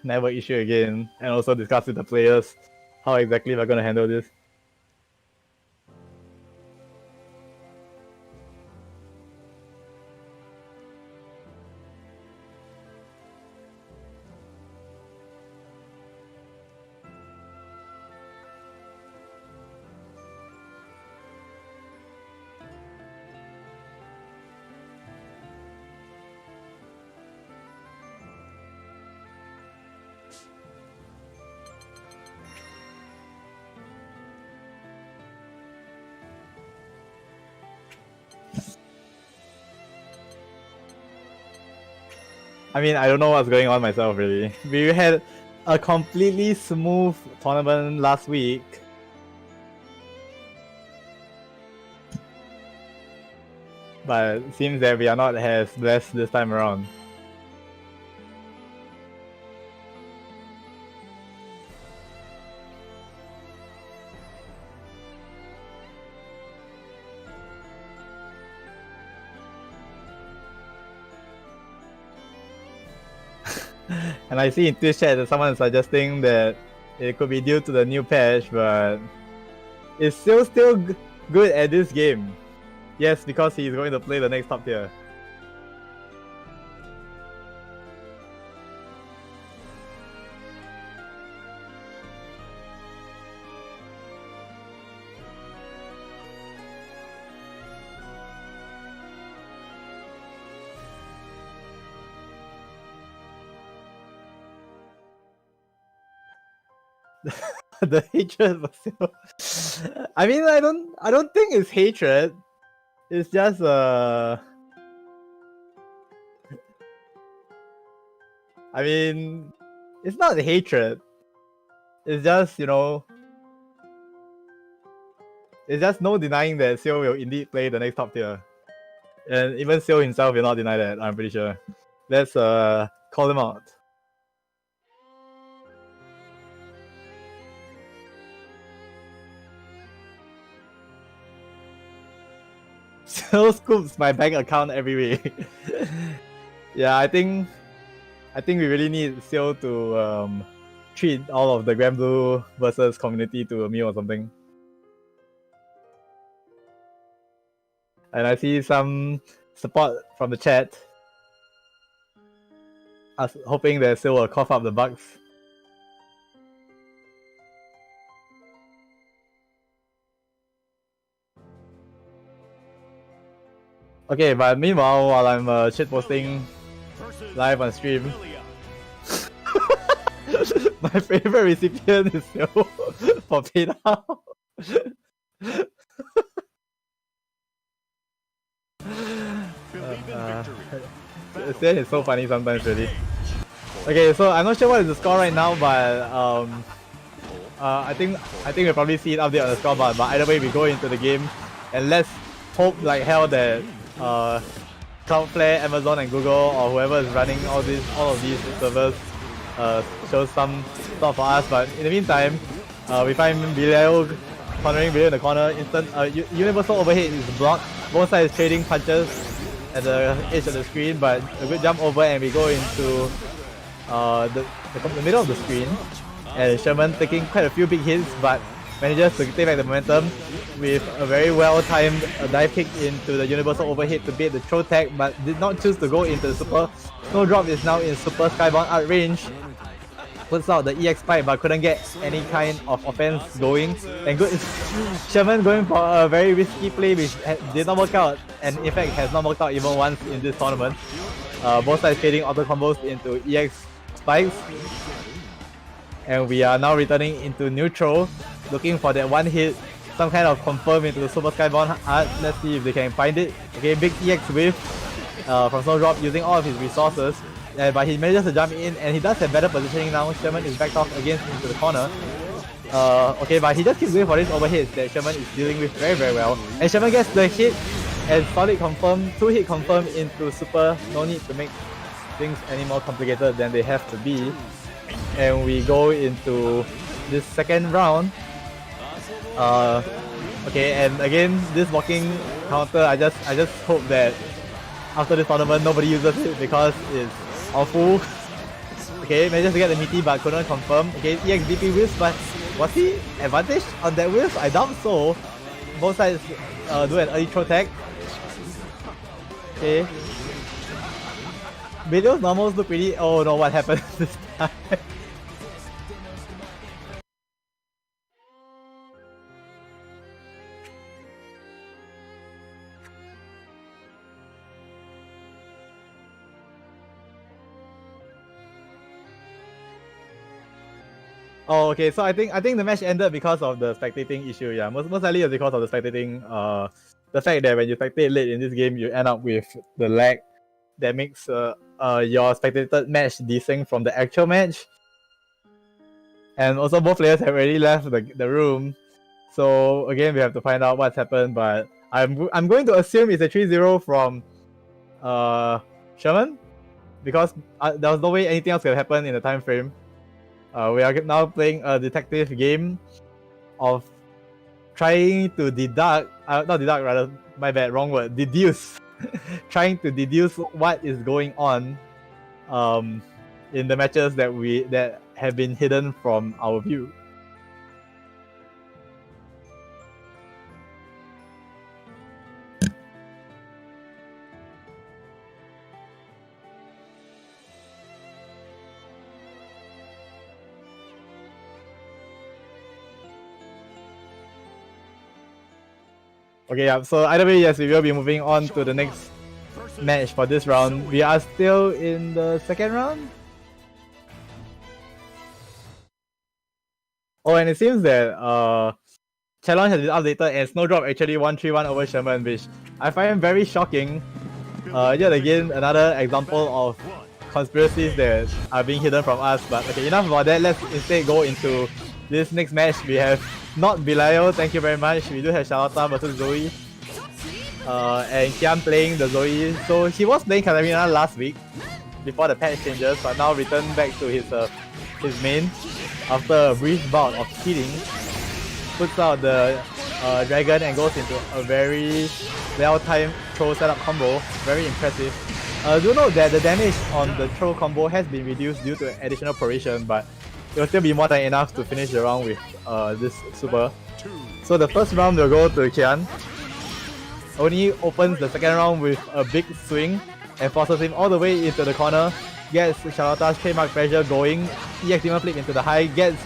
network issue again, and also discuss with the players how exactly we're going to handle this. I mean, I don't know what's going on myself really. We had a completely smooth tournament last week. But it seems that we are not as blessed this time around. And I see in Twitch chat that someone is suggesting that it could be due to the new patch, but it's still good at this game. Yes, because he's going to play the next top tier. The hatred was still... I mean, I don't think it's hatred. It's just I mean, it's not hatred. It's just, you know, it's just no denying that Seo will indeed play the next top tier. And even Seo himself will not deny that, I'm pretty sure. Let's call him out. Seo scoops my bank account every week. Yeah, I think we really need Seo to treat all of the Granblue versus community to a meal or something. And I see some support from the chat. Us hoping that Seo will cough up the bugs. Okay, but meanwhile, while I'm shitposting live on stream, my favorite recipient is Seo for PayNow. Seo is so funny sometimes, really. Okay, so I'm not sure what is the score right now, but I think we'll probably see it update on the scoreboard. But either way, we go into the game, and let's hope like hell that Cloudflare, Amazon, and Google, or whoever is running all of these servers shows some stuff for us. But in the meantime, we find Bilal cornering Bilal in the corner. Instant universal overhead is blocked. Both sides trading punches at the edge of the screen, but a good jump over, and we go into the middle of the screen. And Sherman taking quite a few big hits, but manages to take back the momentum with a very well-timed dive kick into the universal overhead to bait the throw tag, but did not choose to go into the super. Snowdrop is now in super skybound out range. Puts out the EX pipe, but couldn't get any kind of offense going. And good Sherman going for a very risky play which did not work out, and in fact has not worked out even once in this tournament. Both sides trading auto combos into EX spikes. And we are now returning into neutral, looking for that one hit, some kind of confirm into the super skybound art. Let's see if they can find it. Okay, big EX whiff from Snowdrop using all of his resources. But he manages to jump in, and he does have better positioning now. Sherman is backed off against into the corner. Okay, but he just keeps going for this overhead that Sherman is dealing with very, very well. And Sherman gets the hit and solid confirm, 2-hit confirm into super. No need to make things any more complicated than they have to be. And we go into this second round. Okay, and again, this blocking counter, I just hope that after this tournament nobody uses it because it's awful. Okay, manages to get the meaty but couldn't confirm. Okay, EX DP whiffs, but was he advantaged on that whiff? I doubt so. Both sides do an early throw tag. Okay. Videos normals look pretty. Oh no, what happened this time? Oh, okay. So I think the match ended because of the spectating issue. Yeah, most likely it's because of the spectating. The fact that when you spectate late in this game, you end up with the lag that makes your spectated match distinct from the actual match. And also, both players have already left the room. So again, we have to find out what's happened. But I'm going to assume it's a 3-0 from Sherman, because there was no way anything else could happen in the time frame. We are now playing a detective game of trying to deduct, not deduct rather, my bad, wrong word, deduce. Trying to deduce what is going on in the matches that have been hidden from our view. Okay, yeah, so either way, yes, we will be moving on to the next match for this round. We are still in the second round. Oh, and it seems that challenge has been updated and Snowdrop actually won 3-1 over Sherman, which I find very shocking. Yet again, another example of conspiracies that are being hidden from us. But okay, enough about that. Let's instead go into this next match. We have not Belial, thank you very much. We do have Charlotta versus Zoe. And Kian playing the Zoe. So he was playing Katarina last week before the patch changes, but now returned back to his main after a brief bout of cheating. Puts out the dragon and goes into a very well-timed throw setup combo. Very impressive. Do note that the damage on the throw combo has been reduced due to additional proration, but it will still be more than enough to finish the round with this super. So the first round will go to Kian. Oni opens the second round with a big swing and forces him all the way into the corner. Gets Charlotta's trademark pressure going. EX Demon Flip into the high, gets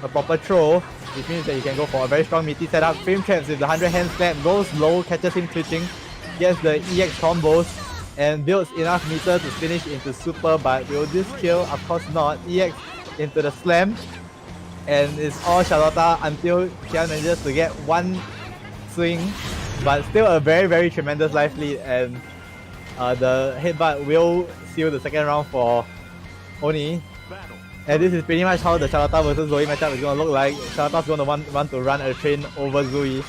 a proper throw, which means that he can go for a very strong meaty setup. Frame traps with the 100 hand slap, goes low, catches him twitching, gets the EX combos, and builds enough meter to finish into super, but will this kill? Of course not. EX into the slam, and it's all Charlotta until Kian manages to get one swing, but still a very tremendous life lead, and the headbutt will seal the second round for Oni. And this is pretty much how the Charlotta versus Zoe matchup is going to look like. Charlotta's going to want to run a train over Zoe,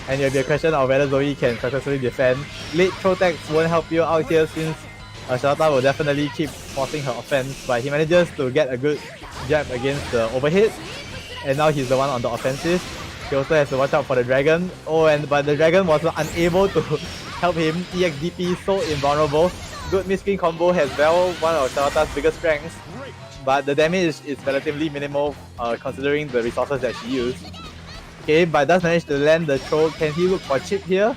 and it'll be a question of whether Zoe can successfully defend. Late throw tags won't help you out here since Charlotta will definitely keep forcing her offense, but he manages to get a good jab against the overhead, and now he's the one on the offensive. He also has to watch out for the dragon. But the dragon was unable to help him. EX DP so invulnerable. Good mid-spin combo as well, one of Charlotta's biggest strengths, but the damage is relatively minimal considering the resources that she used. Okay, but does manage to land the throw. Can he look for chip here?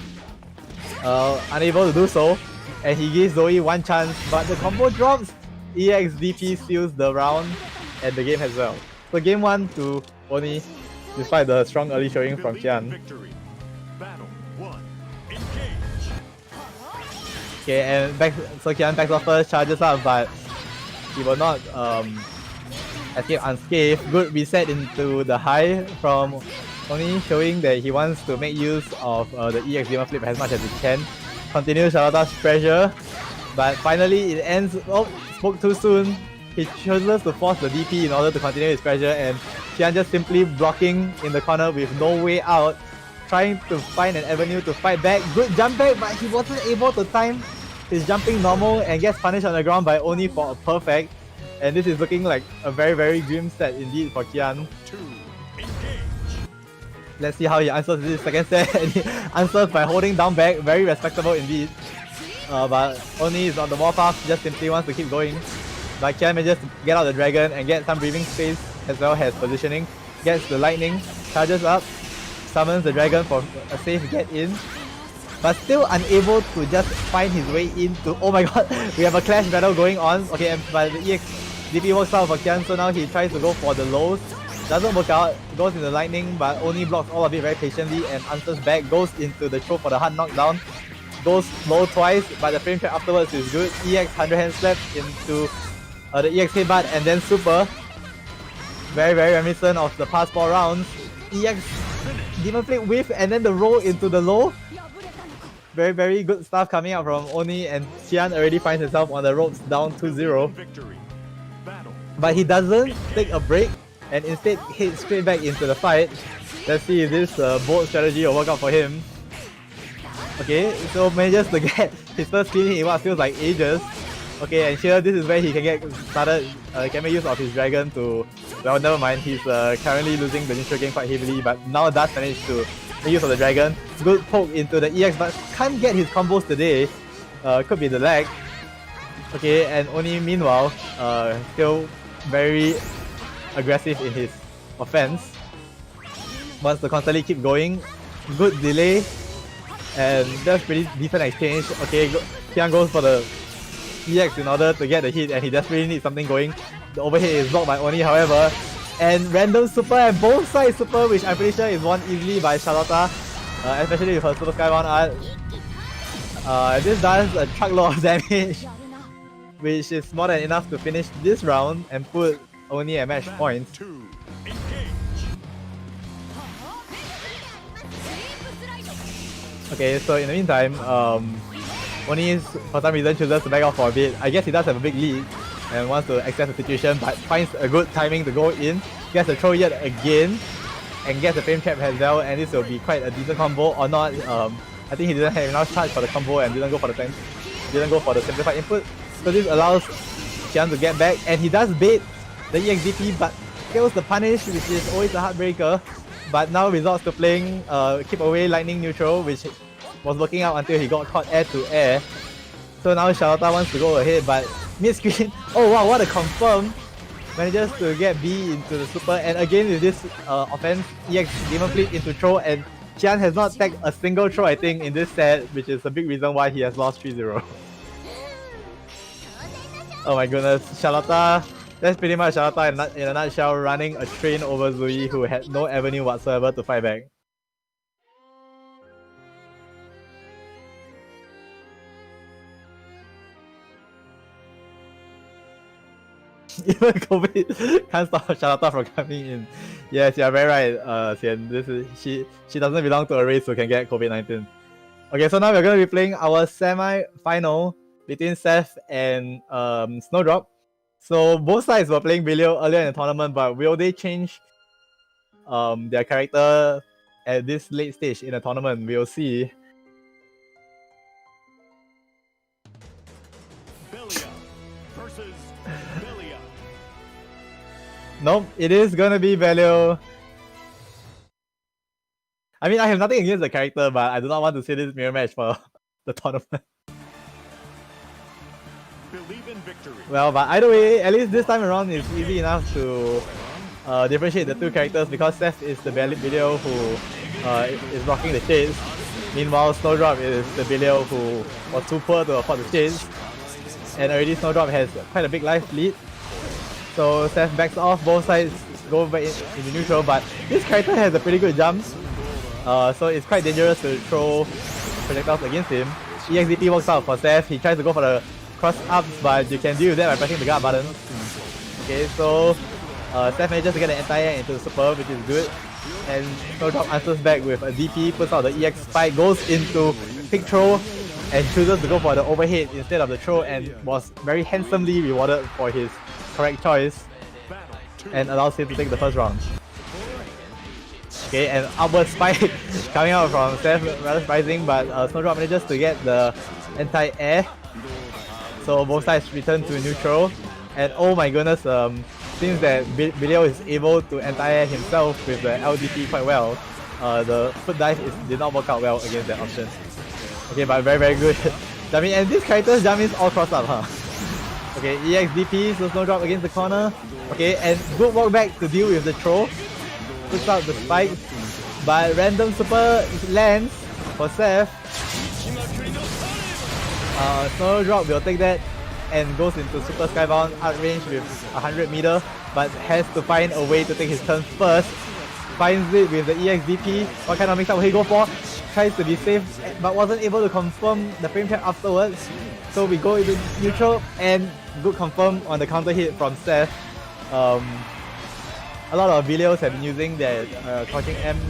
Unable to do so, and he gives Zoe one chance, but the combo drops. EX DP steals the round and the game as well. So game 1 to Oni, despite the strong early showing from Kian. Okay, and so Kian backs off first, charges up, but he will not escape unscathed. Good reset into the high from Oni, showing that he wants to make use of the EX Demon Flip as much as he can. Continues Charlotta's pressure, but finally it ends. Oh, spoke too soon. He chooses to force the DP in order to continue his pressure, and Kian just simply blocking in the corner with no way out, trying to find an avenue to fight back. Good jump back, but he wasn't able to time his jumping normal and gets punished on the ground by Oni for a perfect. And this is looking like a very grim set indeed for Kian. Let's see how he answers this second set, and he answers by holding down back. Very respectable indeed. But Oni is on the warpath, just simply wants to keep going. But Kian manages to get out the dragon and get some breathing space as well as positioning. Gets the lightning, charges up, summons the dragon for a safe get in, but still unable to just find his way into. Oh my god, we have a clash battle going on. Okay, but the EX DP works out for Kian, so now he tries to go for the lows. Doesn't work out, goes into lightning, but only blocks all of it very patiently and answers back. Goes into the throw for the hard knockdown. Goes low twice, but the frame trap afterwards is good. EX 100 hand slap into the EX headbutt and then super. Very reminiscent of the past 4 rounds. EX Demon Flip whiff and then the roll into the low. Very good stuff coming out from Oni, and Kian already finds himself on the ropes down 2-0. But he doesn't take a break and instead hits straight back into the fight. Let's see if this bold strategy will work out for him. Okay, so manages to get his first clean hit in what feels like ages. Okay, and here this is where he can get started, can make use of his dragon to, well, never mind, he's currently losing the neutral game quite heavily, but now does manage to make use of the dragon. Good poke into the EX, but can't get his combos today. Could be the lag. Okay, and Oni meanwhile, still very aggressive in his offense. Wants to constantly keep going. Good delay, and that's pretty decent exchange. Okay, Kian goes for the EX in order to get the hit, and he desperately needs something going. The overhead is blocked by Oni, however, and random super and both sides super, which I'm pretty sure is won easily by Charlotta, especially with her super skybound art. This does a truckload of damage, which is more than enough to finish this round and put Oni at match point. Okay, so in the meantime, Oni for some reason chooses to back off for a bit. I guess he does have a big lead and wants to access the situation, but finds a good timing to go in. Gets the throw yet again, and gets the frame trap as well, and this will be quite a decent combo or not. I think he didn't have enough charge for the combo and didn't go for the simplified input. So this allows Qian to get back, and he does bait the EXDP, but fails the punish, which is always a heartbreaker. But now resorts to playing keep away lightning neutral, which was working out until he got caught air to air. So now Charlotta wants to go ahead, but mid-screen, oh wow, what a confirm! Manages to get B into the super, and again with this offense, EX Demon Fleet into throw, and Qian has not tagged a single throw I think in this set, which is a big reason why he has lost 3-0. Oh my goodness, Charlotta, that's pretty much Charlotta in a nutshell, running a train over Zui, who had no avenue whatsoever to fight back. Even COVID can't stop Charlotta from coming in. Yes, you're very right, Xian. She doesn't belong to a race who can get COVID-19. Okay, so now we're going to be playing our semi-final between Seth and Snowdrop. So both sides were playing Brilio earlier in the tournament, but will they change their character at this late stage in the tournament? We'll see. Nope, it is gonna be Velio. I mean, I have nothing against the character, but I do not want to see this mirror match for the tournament. Believe in victory. Well, but either way, at least this time around it's easy enough to differentiate the two characters, because Seth is the Brilio who is rocking the shades. Meanwhile, Snowdrop is the Brilio who was too poor to afford the shades. And already Snowdrop has quite a big life lead. So Seth backs off, both sides go back in the neutral, but this character has a pretty good jump. So it's quite dangerous to throw projectiles against him. EXDP works out for Seth, he tries to go for the cross ups, but you can deal with that by pressing the guard button. Okay, so Seth manages to get an entire into the super, which is good. And Snowdrop answers back with a DP, puts out the EX spike, goes into pick throw, and chooses to go for the overhead instead of the throw, and was very handsomely rewarded for his correct choice, and allows him to take the first round. Okay, and upward spike coming out from Seth, rather surprising, but Snowdrop manages to get the anti-air. So both sides return to neutral, and oh my goodness, seems that Brilio is able to anti-air himself with the LDP quite well. The foot dive did not work out well against that option. Okay, but very good. I mean, and this character's jump is all crossed up, huh? Okay, EXDP, so Snowdrop against the corner. Okay, and good walk back to deal with the throw. Puts out the spike, but random super lands for Seth. Snowdrop will take that and goes into super skybound out range with 100 meter, but has to find a way to take his turn first. Finds it with the EXDP. What kind of mix up will he go for? Tries to be safe, but wasn't able to confirm the frame trap afterwards. So we go into neutral, and good confirm on the counter hit from Seth. A lot of Vilios have been using their crouching M,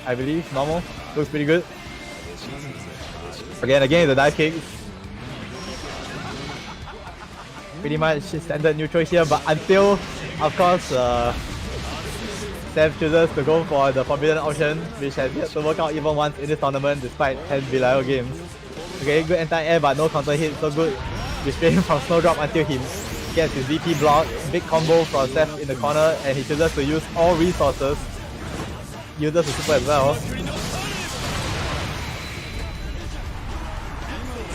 I believe, normal. Looks pretty good. Again the dive kicks. Pretty much standard neutral here, but until, of course, Seth chooses to go for the forbidden option, which has yet to work out even once in this tournament despite 10 Belial games. Okay, good anti-air but no counter hit, so good restraint from Snowdrop until he gets his DP block. Big combo from Seth in the corner, and he chooses to use all resources. Uses the super as well.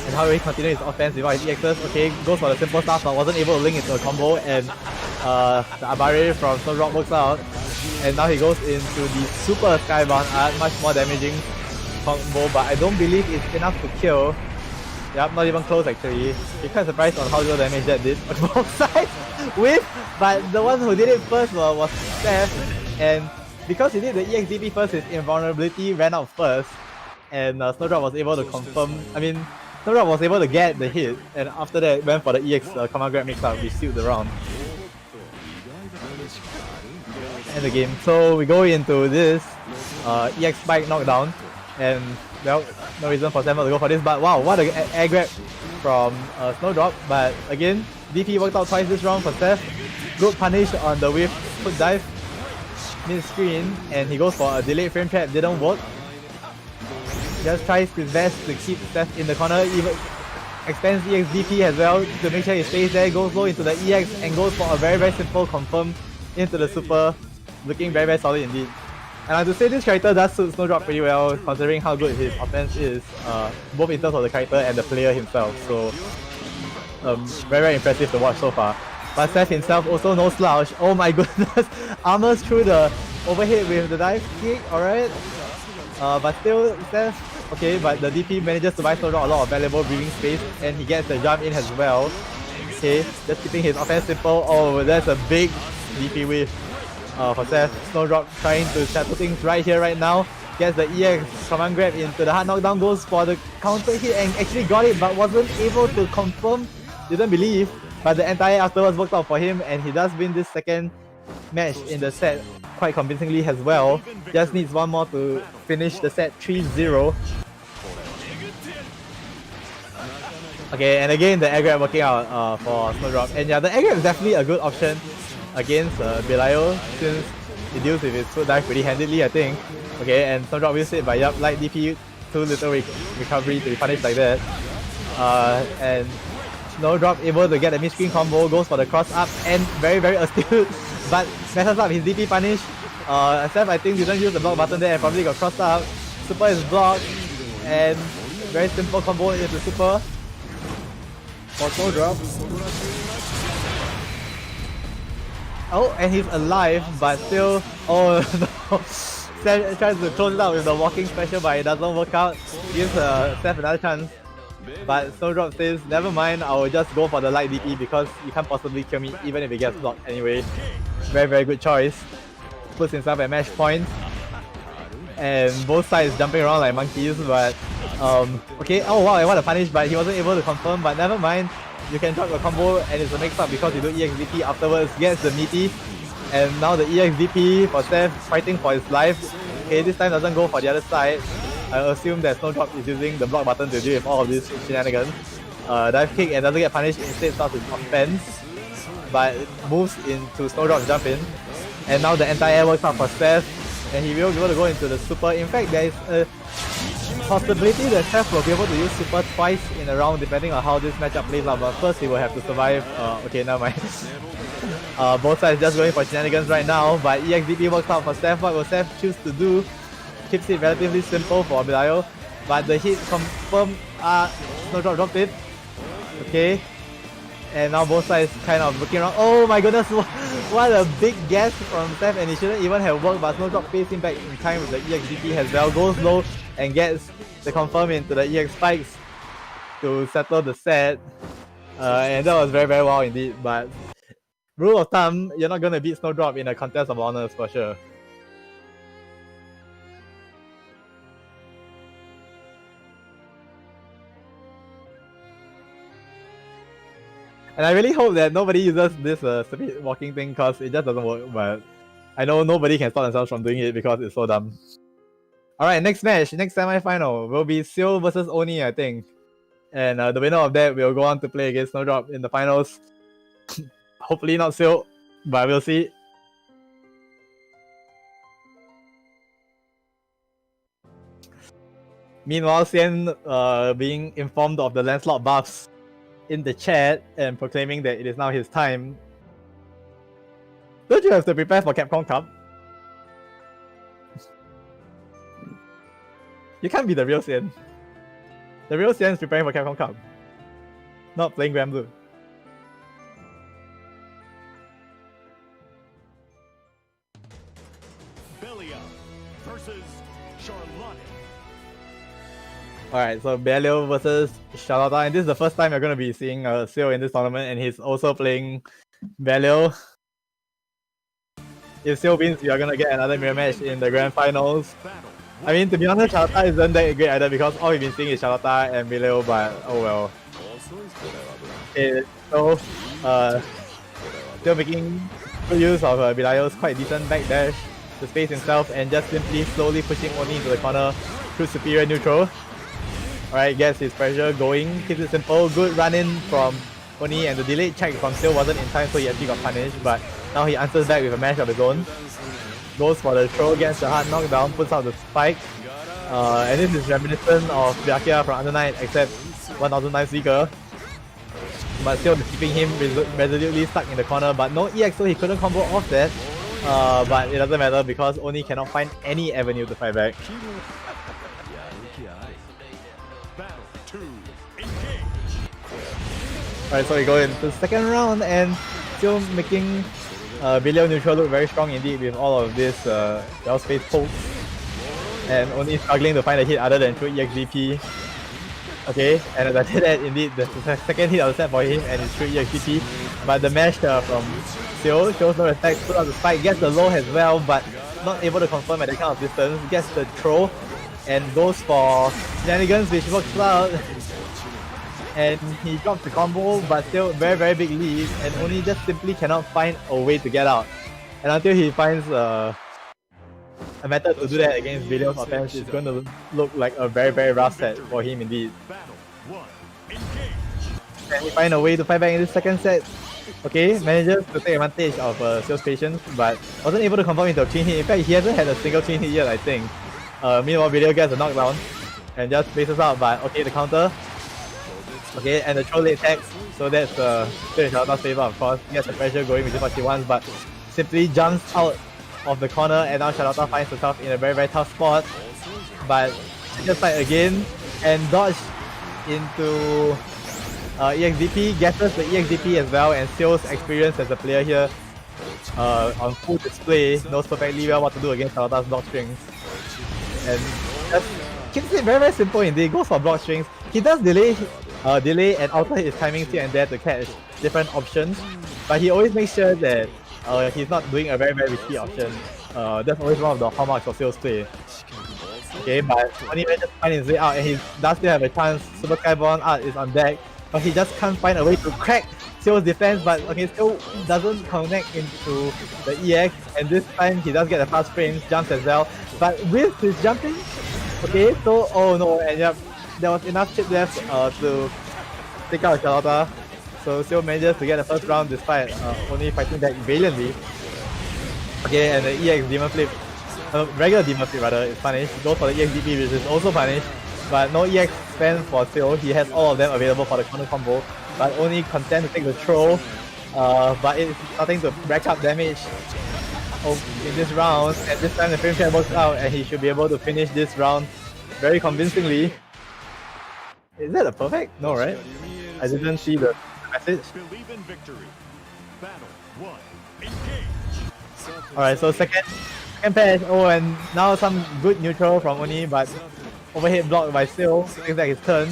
And how will he continue his offense without his EXs? Okay, goes for the simple stuff but wasn't able to link into a combo, and the Abare from Snowdrop works out. And now he goes into the super skybound art, much more damaging combo, but I don't believe it's enough to kill. Yep, not even close actually. You're quite surprised on how little damage that did on both sides with, but the one who did it first was Seth, and because he did the EXDP first, his invulnerability ran out first, and Snowdrop was able to confirm, Snowdrop was able to get the hit, and after that went for the EX command grab mix up, which sealed the round. And the game. So we go into this EX spike knockdown, and well, no reason for Sam to go for this, but wow, what an air grab from Snowdrop. But again, DP worked out twice this round for Seth. Good punish on the whiff foot dive mid-screen, and he goes for a delayed frame trap, didn't work. Just tries his best to keep Seth in the corner, even extends EX DP as well to make sure he stays there, goes low into the EX and goes for a very simple confirm into the super, looking very solid indeed. And I have to say this character does suit Snowdrop pretty well considering how good his offense is, both in terms of the character and the player himself, so very impressive to watch so far. But Seth himself also no slouch. Oh my goodness, armors through the overhead with the dive kick, alright. But still, Seth, okay, but the DP manages to buy Snowdrop a lot of valuable breathing space and he gets the jump in as well. Okay, just keeping his offense simple. Oh, that's a big DP whiff for Seth. Snowdrop trying to settle things right here, right now. Gets the EX command grab into the hard knockdown, goes for the counter hit and actually got it but wasn't able to confirm, didn't believe. But the entire afterwards worked out for him and he does win this second match in the set quite convincingly as well. Just needs one more to finish the set 3-0. Okay, and again the air grab working out for Snowdrop. And yeah, the air grab is definitely a good option against Belial since he deals with his foot dive pretty handily, I think. Okay, and Snowdrop will sit by yup, light DP, too little recovery to be punished like that. And Snowdrop able to get a mid-screen combo, goes for the cross up and very astute, but messes up his DP punish. Seth I think didn't use the block button there and probably got crossed up. Super is blocked and very simple combo into super for Snowdrop. Oh, and he's alive, but still, oh no. Seth tries to close it out with the walking special, but it doesn't work out. Gives Seth another chance. But Snowdrop says, never mind, I will just go for the light DP because you can't possibly kill me even if it gets blocked anyway. Very good choice. Puts himself at match point. And both sides jumping around like monkeys, but okay, oh wow, what a punish, but he wasn't able to confirm, but never mind. You can drop the combo and it's a mix-up because you do EX DP afterwards, gets the meaty. And now the EX DP for Seth fighting for his life. Okay, this time doesn't go for the other side. I assume that Snowdrop is using the block button to deal with all of these shenanigans. Dive kick and doesn't get punished, instead starts with offense. But moves into Snowdrop's jump in. And now the entire works out for Seth. And he will be able to go into the super. In fact, there is a possibility that Seth will be able to use super twice in a round depending on how this matchup plays out. But first he will have to survive. Okay, never mind. Both sides just going for shenanigans right now. But EXDP works out for Seth. What will Seth choose to do? Keeps it relatively simple for Belial, but the hit confirmed. Snowdrop dropped it. Okay, and now both sides kind of looking around. Oh my goodness, what a big guess from Seth, and it shouldn't even have worked, but Snowdrop faced him back in time with the EXDP as well. Goes low and gets the confirm into the EX spikes to settle the set. And that was very wow indeed. But rule of thumb, you're not gonna beat Snowdrop in a contest of honors for sure. And I really hope that nobody uses this stupid walking thing because it just doesn't work, but I know nobody can stop themselves from doing it because it's so dumb. Alright, next match, next semi-final will be Seal versus Oni, I think. And the winner of that will go on to play against Snowdrop in the finals. Hopefully not Seal, but we'll see. Meanwhile, Xian being informed of the Lancelot buffs in the chat and proclaiming that it is now his time. Don't you have to prepare for Capcom Cup? You can't be the real Xian. The real Xian is preparing for Capcom Cup, not playing Granblue. Belial versus Charlotte. Alright, so Belial versus Charlotte, and this is the first time you're going to be seeing Seal in this tournament, and he's also playing Belial. If Seal wins, you're going to get another mirror match in the grand finals. I mean, to be honest, Charlotte isn't that great either because all we've been seeing is Charlotte and Belial, but oh well. Okay, so, still making good use of Belial's quite decent back dash to space himself and just simply slowly pushing Oni into the corner. crude superior neutral. Alright, gets his pressure going, keeps it simple, good run in from Oni, and the delayed check from Seal wasn't in time, so he actually got punished, but now he answers back with a mash of his own. Goes for the throw, gets the hard knockdown, puts out the spike. And this is reminiscent of Byakuya from Under Night, except 1000 times weaker. But still keeping him resolutely stuck in the corner, but no EX, so he couldn't combo off that. But it doesn't matter because Oni cannot find any avenue to fight back. Alright, so we go into the second round and still making Bilio neutral look very strong indeed with all of this well space pokes. And only struggling to find a hit other than through EXDP. Okay, and as I said that, indeed, the second hit of the set for him and it's through EXDP. But the mash from Seo shows no respect, puts out the spike, gets the low as well, but not able to confirm at that kind of distance, gets the throw and goes for shenanigans, which works out. And he drops the combo, but still very big lead, and only just simply cannot find a way to get out. And until he finds a method to do that against Bilio's offense, it's going to look like a very rough set for him indeed. Can he find a way to fight back in this second set? Okay, manages to take advantage of Seo's patience, but wasn't able to confirm into a clean hit. In fact, he hasn't had a single clean hit yet, I think. Meanwhile, Bilio gets a knockdown and just faces out, but okay, the counter. Okay, and the throw late attack, so that's still in Charlotta's favor, of course. Gets the pressure going, which is what she wants, but simply jumps out of the corner, and now Charlotta finds herself in a very tough spot. But she just fight again and dodge into EXDP, guesses the EXDP as well, and Seo's experience as a player here on full display, knows perfectly well what to do against Charlotta's block strings. And just keeps it very simple indeed, goes for block strings. He does delay and alter his timing here and there to catch different options, but he always makes sure that he's not doing a very risky option. That's always one of the hallmarks of Seo's play. Okay, but when he manages to find his way out, and he does still have a chance, Super Skyborn Art is on deck, but he just can't find a way to crack Seo's defense, but okay, still doesn't connect into the EX, and this time he does get the fast frames, jumps as well, but with his jumping, okay, so oh no, and yep, there was enough chip left to take out Charlotta, so Seo manages to get the first round despite only fighting back valiantly. Okay, and the EX Demon Flip, regular Demon Flip rather, is punished, goes for the EX DP, which is also punished, but no EX spend for Seo. He has all of them available for the counter combo, but only content to take the throw, but it's starting to rack up damage in this round, and this time the frame trap works out and he should be able to finish this round very convincingly. Is that a perfect? No, right? I didn't see the message. Alright, so second patch. Oh, and now some good neutral from Oni, but overhead blocked by Seo. Seems like his turn,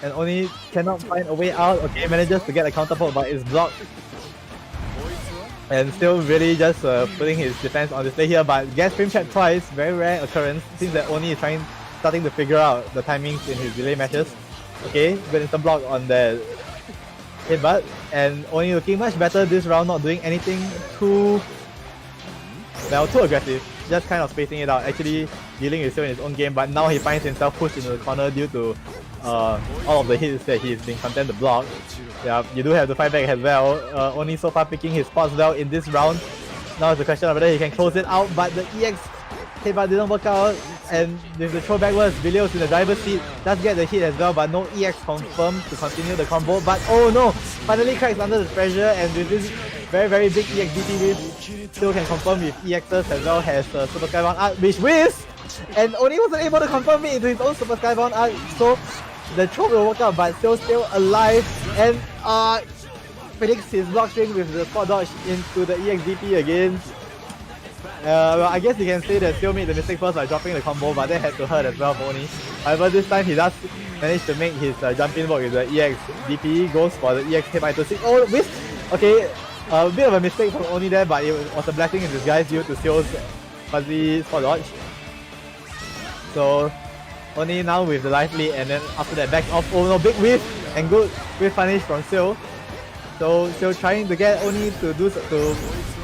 and Oni cannot find a way out. Okay, manages to get a counter poke, but it's blocked. And still really just putting his defense on display here, but gets frame trap twice. Very rare occurrence. Seems that Oni is starting to figure out the timings in his delay matches. Okay, good instant block on the headbutt, and Oni looking much better this round, not doing anything too aggressive, just kind of spacing it out, actually dealing with Seo in his own game, but now he finds himself pushed into the corner due to all of the hits that he's been content to block. Yeah, you do have to fight back as well. Oni so far picking his spots well in this round. Now it's a question of whether he can close it out, but the EX headbutt didn't work out, and with the throw backwards, Bilio's in the driver's seat, does get the hit as well, but no EX confirmed to continue the combo, but oh no! Finally cracks under the pressure, and with this very big EX DP whiff, still can confirm with EXs as well as Super Skybound Art, which whiffs! And Oni wasn't able to confirm it into his own Super Skybound Art, so the throw will work out, but still alive, and predicts his block string with the spot dodge into the EX DP again. Well, I guess you can say that Seo made the mistake first by dropping the combo, but that had to hurt as well for Oni. However, this time he does manage to make his jump in work with the EX DP, goes for the EX hit by 6. Oh, whiff! Okay, a bit of a mistake from Oni there, but it was a blessing in disguise due to Seo's fuzzy spot dodge. So, Oni now with the life lead, and then after that backs off. Oh no, big whiff! And good whiff punish from Seo. So, Seo trying to get Oni to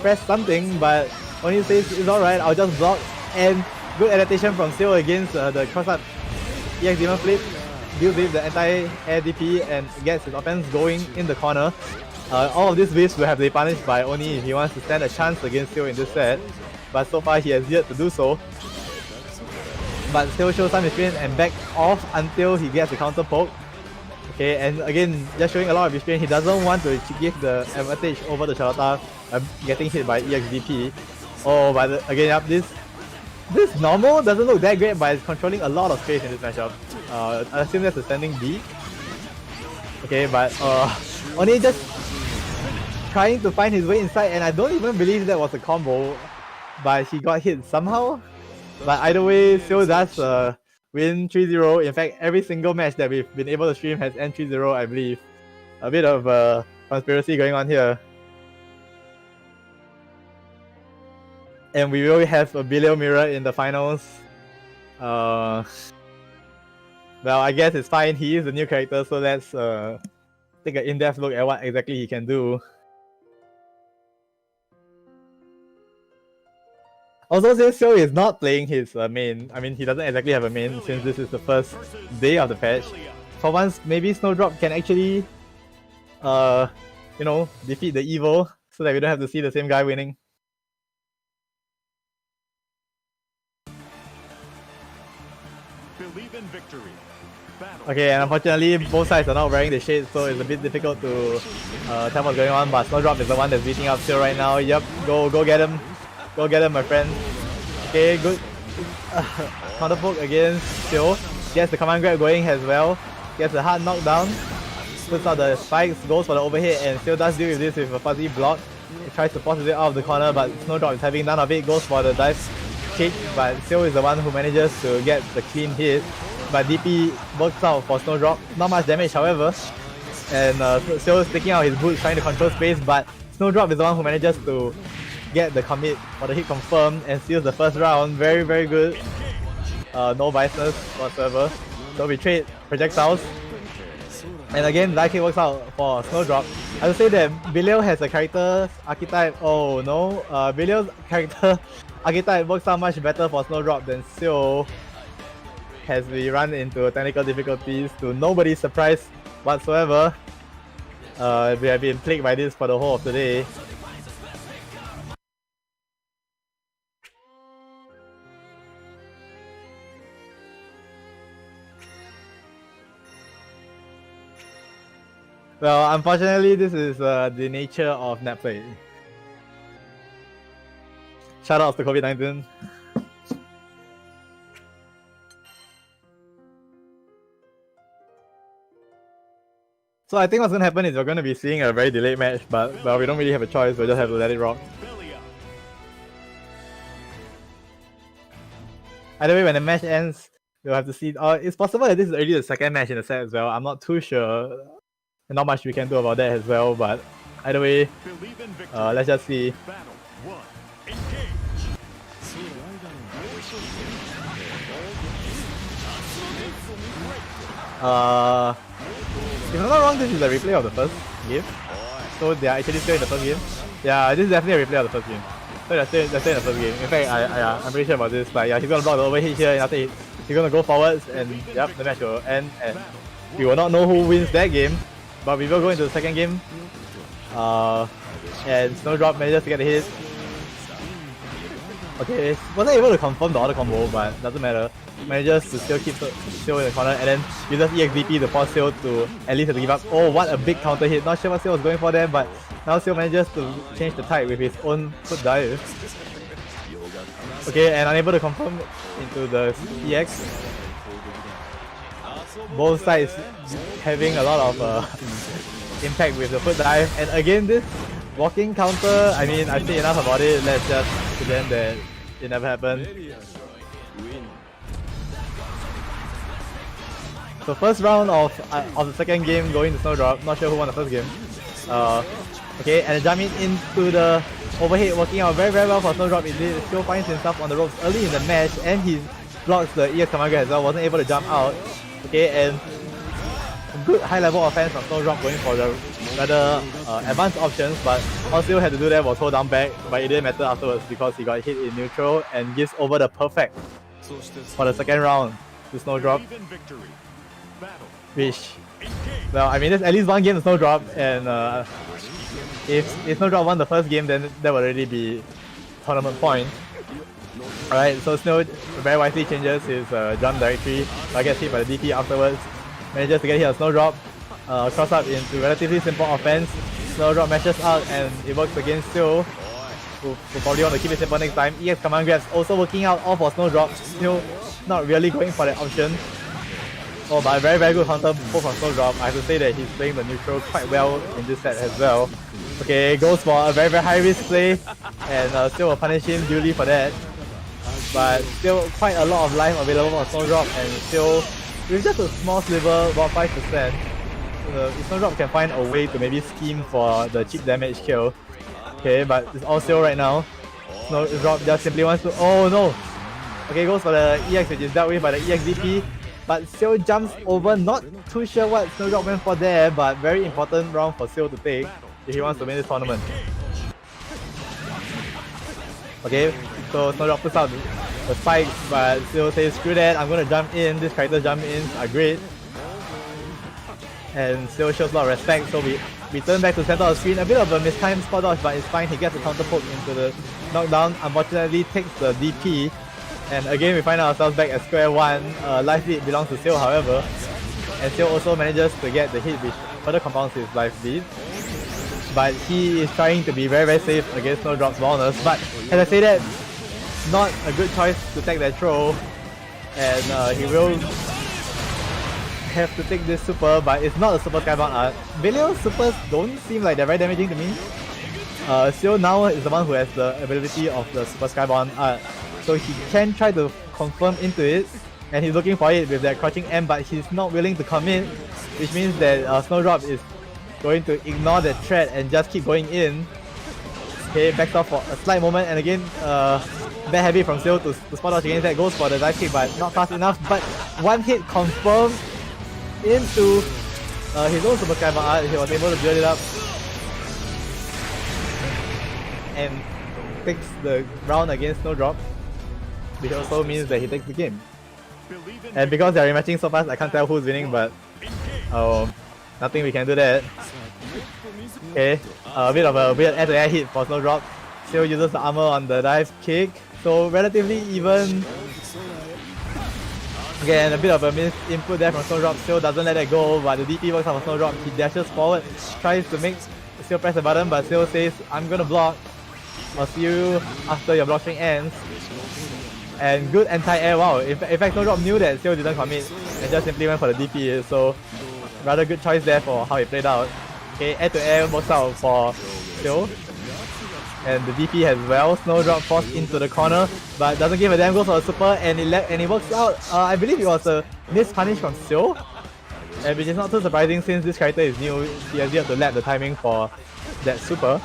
press something, but Oni says it's alright, I'll just block, and good adaptation from Seo against the cross-up EX Demon Flip, deals with the anti-air DP and gets his offense going in the corner. All of these waves will have to be punished by Oni if he wants to stand a chance against Seo in this set. But so far he has yet to do so. But still shows some restraint and back off until he gets the counter poke. Okay, and again, just showing a lot of restraint. He doesn't want to give the advantage over the Charlotta getting hit by EXDP. Oh, but again, yep, this normal doesn't look that great, but it's controlling a lot of space in this matchup. I assume that's a standing B. Okay, but Oni just trying to find his way inside, and I don't even believe that was a combo, but he got hit somehow. But either way, Seo does win 3-0. In fact, every single match that we've been able to stream has end 3-0, I believe. A bit of conspiracy going on here. And we will have a Bilio mirror in the finals. Well, I guess it's fine. He is a new character, so let's take an in-depth look at what exactly he can do. Also, since Seo is not playing his main, I mean, he doesn't exactly have a main since this is the first day of the patch. For once, maybe Snowdrop can actually, you know, defeat the evil so that we don't have to see the same guy winning. Believe in victory. Battle. Okay, and unfortunately, both sides are not wearing the shades, so it's a bit difficult to tell what's going on. But Snowdrop is the one that's beating up Seo right now. Yep, go get him. Go get him, my friend. Okay, good. Counter poke against Seo. Gets the command grab going as well. Gets a hard knockdown. Puts out the spikes, goes for the overhead, and Seo does deal with this with a fuzzy block. He tries to force it out of the corner, but Snowdrop is having none of it. Goes for the dive kick, but Seo is the one who manages to get the clean hit. But DP works out for Snowdrop. Not much damage, however. And Seo is taking out his boots, trying to control space, but Snowdrop is the one who manages to get the commit for the hit confirmed and steals the first round. Very, very good. No biasness whatsoever. So we trade projectiles. And again, light kick works out for Snowdrop. I would say that Bilio has a character archetype. Oh no. Bilio's character archetype works out much better for Snowdrop than Seo, as we run into technical difficulties to nobody's surprise whatsoever. We have been plagued by this for the whole of today. Well, unfortunately, this is the nature of net play. Shout out to COVID-19. So I think what's gonna happen is we're gonna be seeing a very delayed match, but well, we don't really have a choice. We'll just have to let it rock. Either way, when the match ends, we'll have to see. It's possible that this is already the second match in the set as well. I'm not too sure. Not much we can do about that as well, but either way, let's just see. If I'm not wrong, this is a replay of the first game. So they are actually still in the first game. Yeah, this is definitely a replay of the first game. So they're still in the first game. In fact, I'm pretty sure about this. But yeah, he's gonna block the overhead here, and after he's gonna go forwards, and yep, the match will end. And we will not know who wins that game. But we will go into the second game. And Snowdrop manages to get a hit. Okay, wasn't able to confirm the auto combo, but doesn't matter. Manages to still keep Seo in the corner, and then uses EXDP to force Seo to at least have to give up. Oh, what a big counter hit. Not sure what Seo was going for there, but now Seo manages to change the tide with his own foot dive. Okay, and unable to confirm into the EX. Both sides having a lot of impact with the foot dive, and again this walking counter, I mean, I've said enough about it. Let's just pretend that it never happened. So first round of the second game going to Snowdrop. Not sure who won the first game. Okay, and jump into the overhead, working out very well for Snowdrop. Indeed, still finds himself on the ropes early in the match, and he blocks the EX command grab as well. Wasn't able to jump out. Okay, and good high level offense from Snowdrop going for the rather advanced options, but all Seo had to do there was hold down back, but it didn't matter afterwards because he got hit in neutral and gives over the perfect for the second round to Snowdrop, Believe in victory. Battle. which, Engage. well, I mean, there's at least one game to Snowdrop, and if Snowdrop won the first game, then that would already be tournament point. Alright, so Snow very wisely changes his jump directory, but gets hit by the DP afterwards. Manages to get hit on Snowdrop, cross up into relatively simple offense. Snowdrop meshes out and it works against Seo, who probably want to keep it simple next time. EX command grabs also working out all for Snowdrop, still not really going for that option. Oh, but a very good counter both from Snowdrop. I have to say that he's playing the neutral quite well in this set as well. Okay, goes for a very high risk play, and still will punish him duly for that. But still quite a lot of life available for Snowdrop, and still with just a small sliver, about 5%. Snowdrop can find a way to maybe scheme for the cheap damage kill. Okay, but it's all still right now. Snowdrop just simply wants to. Oh no! Okay, goes for the EX, which is dealt with by the EX DP. But Seo jumps over, not too sure what Snowdrop went for there, but very important round for Seo to take if he wants to win this tournament. Okay, so Snowdrop puts out the spikes, but Seo says screw that, I'm gonna jump in. These characters jump in are great. And Seo shows a lot of respect, so we turn back to the center of the screen. A bit of a mistimed spot dodge, but it's fine. He gets a counter poke into the knockdown. Unfortunately takes the DP. And again, we find ourselves back at square one. Life lead belongs to Seo, however. And Seo also manages to get the hit, which further compounds his life lead. But he is trying to be very safe against Snowdrop's bonus. But as I say that, not a good choice to take that throw. And he will have to take this super, but it's not a super skybound art. Belial's supers don't seem like they're very damaging to me. Seo now is the one who has the ability of the super skybound art. So he can try to confirm into it, and he's looking for it with that crouching M, but he's not willing to commit, which means that Snowdrop is going to ignore the threat and just keep going in. Okay, backs off for a slight moment, and again, bad habit from Seo to spot dodge against that, goes for the dive kick, but not fast enough. But one hit confirmed into his own super skybound art. He was able to build it up and takes the round against Snowdrop, which also means that he takes the game. And because they're rematching so fast, I can't tell who's winning, but nothing we can do that. Okay, a bit of a weird air-to-air hit for Snowdrop. Still uses the armor on the dive kick, so relatively even. Again, a bit of a missed input there from Snowdrop. Still doesn't let that go, but the DP works out for Snowdrop. He dashes forward, tries to make Still press the button, but Still says, I'm gonna block. I'll see you after your blocking ends. And good anti-air, wow. In fact, Snowdrop knew that Still didn't commit and just simply went for the DP, so rather good choice there for how it played out. Okay, air to air works out for Still. And the DP as well. Snowdrop forced into the corner, but doesn't give a damn, goes for a super, and it works out. I believe it was a missed punish from Still, and which is not too surprising since this character is new. He has yet to lap the timing for that super.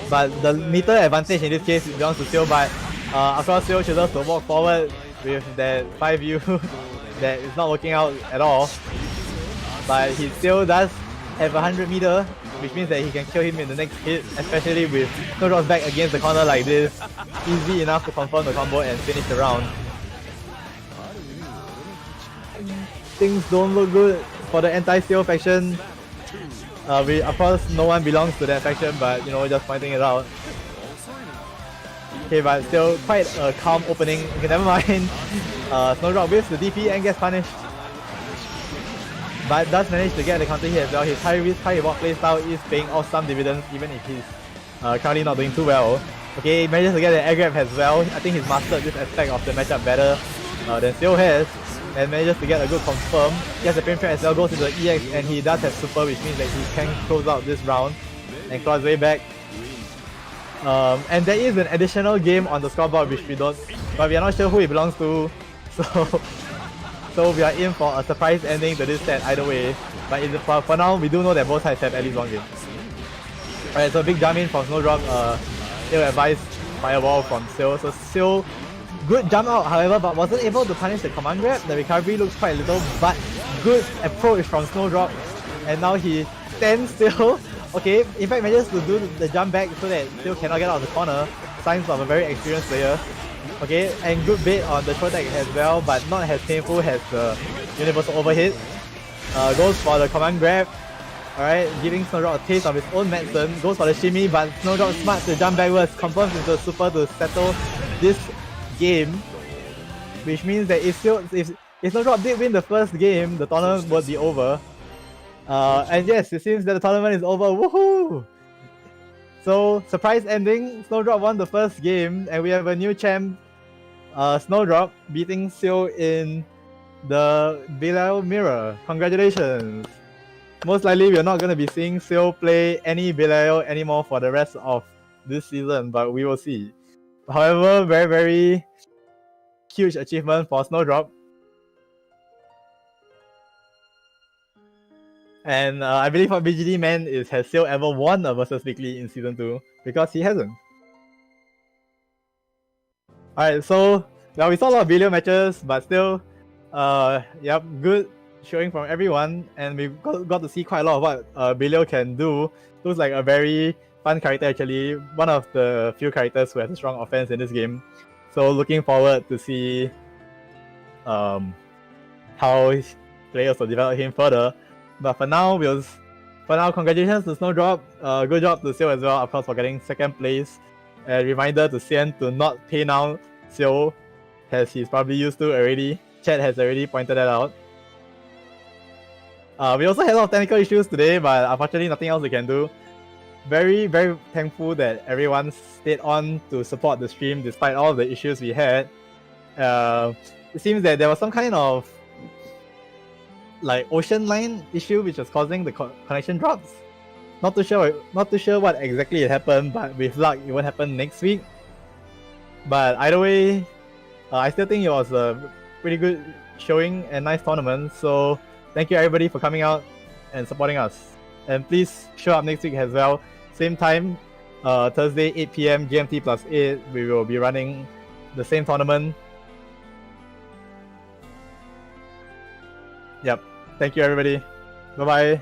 But the meter advantage in this case belongs to Seo, but of course Seo chooses to walk forward with that 5U that is not working out at all. But he still does have 100 meter, which means that he can kill him in the next hit, especially with Snowdrop's back against the corner like this. Easy enough to confirm the combo and finish the round. Things don't look good for the anti-Seo faction. Of course, no one belongs to that faction, but you know, just pointing it out. Okay, but still quite a calm opening. Okay, never mind. Snowdrop whiffs the DP and gets punished, but does manage to get the counter hit as well. His high risk, high reward playstyle is paying off some dividends, even if he's currently not doing too well. Okay, he manages to get the air grab as well. I think he's mastered this aspect of the matchup better than Seo has, and manages to get a good confirm. He has the frame trap as well, goes into the EX, and he does have super, which means that he can close out this round and claw his way back. And there is an additional game on the scoreboard which we don't, but we are not sure who it belongs to, so we are in for a surprise ending to this set either way. But for now, we do know that both sides have at least one game. Alright, so big jump in from Snowdrop, ill-advised fireball from Seo. So Seo, good jump out however, but wasn't able to punish the command grab. The recovery looks quite little, but good approach from Snowdrop. And now he stands still Okay, in fact manages to do the jump back so that still cannot get out of the corner. Signs of a very experienced player. Okay, and good bait on the short tag as well, but not as painful as the universal overhit. Goes for the command grab. Alright, giving Snowdrop a taste of his own medicine. Goes for the shimmy, but Snowdrop smart to jump backwards. Confirms into super to settle this game. Which means that if Snowdrop did win the first game, the tournament would be over. And yes, it seems that the tournament is over. Woohoo! So, surprise ending. Snowdrop won the first game, and we have a new champ, Snowdrop, beating Seal in the Belial Mirror. Congratulations! Most likely, we're not going to be seeing Seal play any Belial anymore for the rest of this season, but we will see. However, very, very huge achievement for Snowdrop. And I believe for BGD Man is, has Seal ever won a versus weekly in season 2? Because he hasn't. Alright, so well, we saw a lot of Belial matches, but still, yep, good showing from everyone, and we got to see quite a lot of what Belial can do. Looks like a very fun character actually, one of the few characters who has a strong offense in this game. So looking forward to see how players will develop him further. But for now, congratulations to Snowdrop. Good job to Seal as well, of course, for getting second place. A reminder to Xian to not pay now Seal, as he's probably used to already. Chat has already pointed that out. We also had a lot of technical issues today, but unfortunately nothing else we can do. Very, very thankful that everyone stayed on to support the stream despite all the issues we had. It seems that there was some kind of like ocean line issue which was causing the connection drops. Not too sure what exactly happened, but with luck it won't happen next week. But either way, I still think it was a pretty good showing and nice tournament. So thank you everybody for coming out and supporting us. And please show up next week as well. Same time, Thursday 8 PM GMT plus 8. We will be running the same tournament. Yep. Thank you everybody. Bye bye.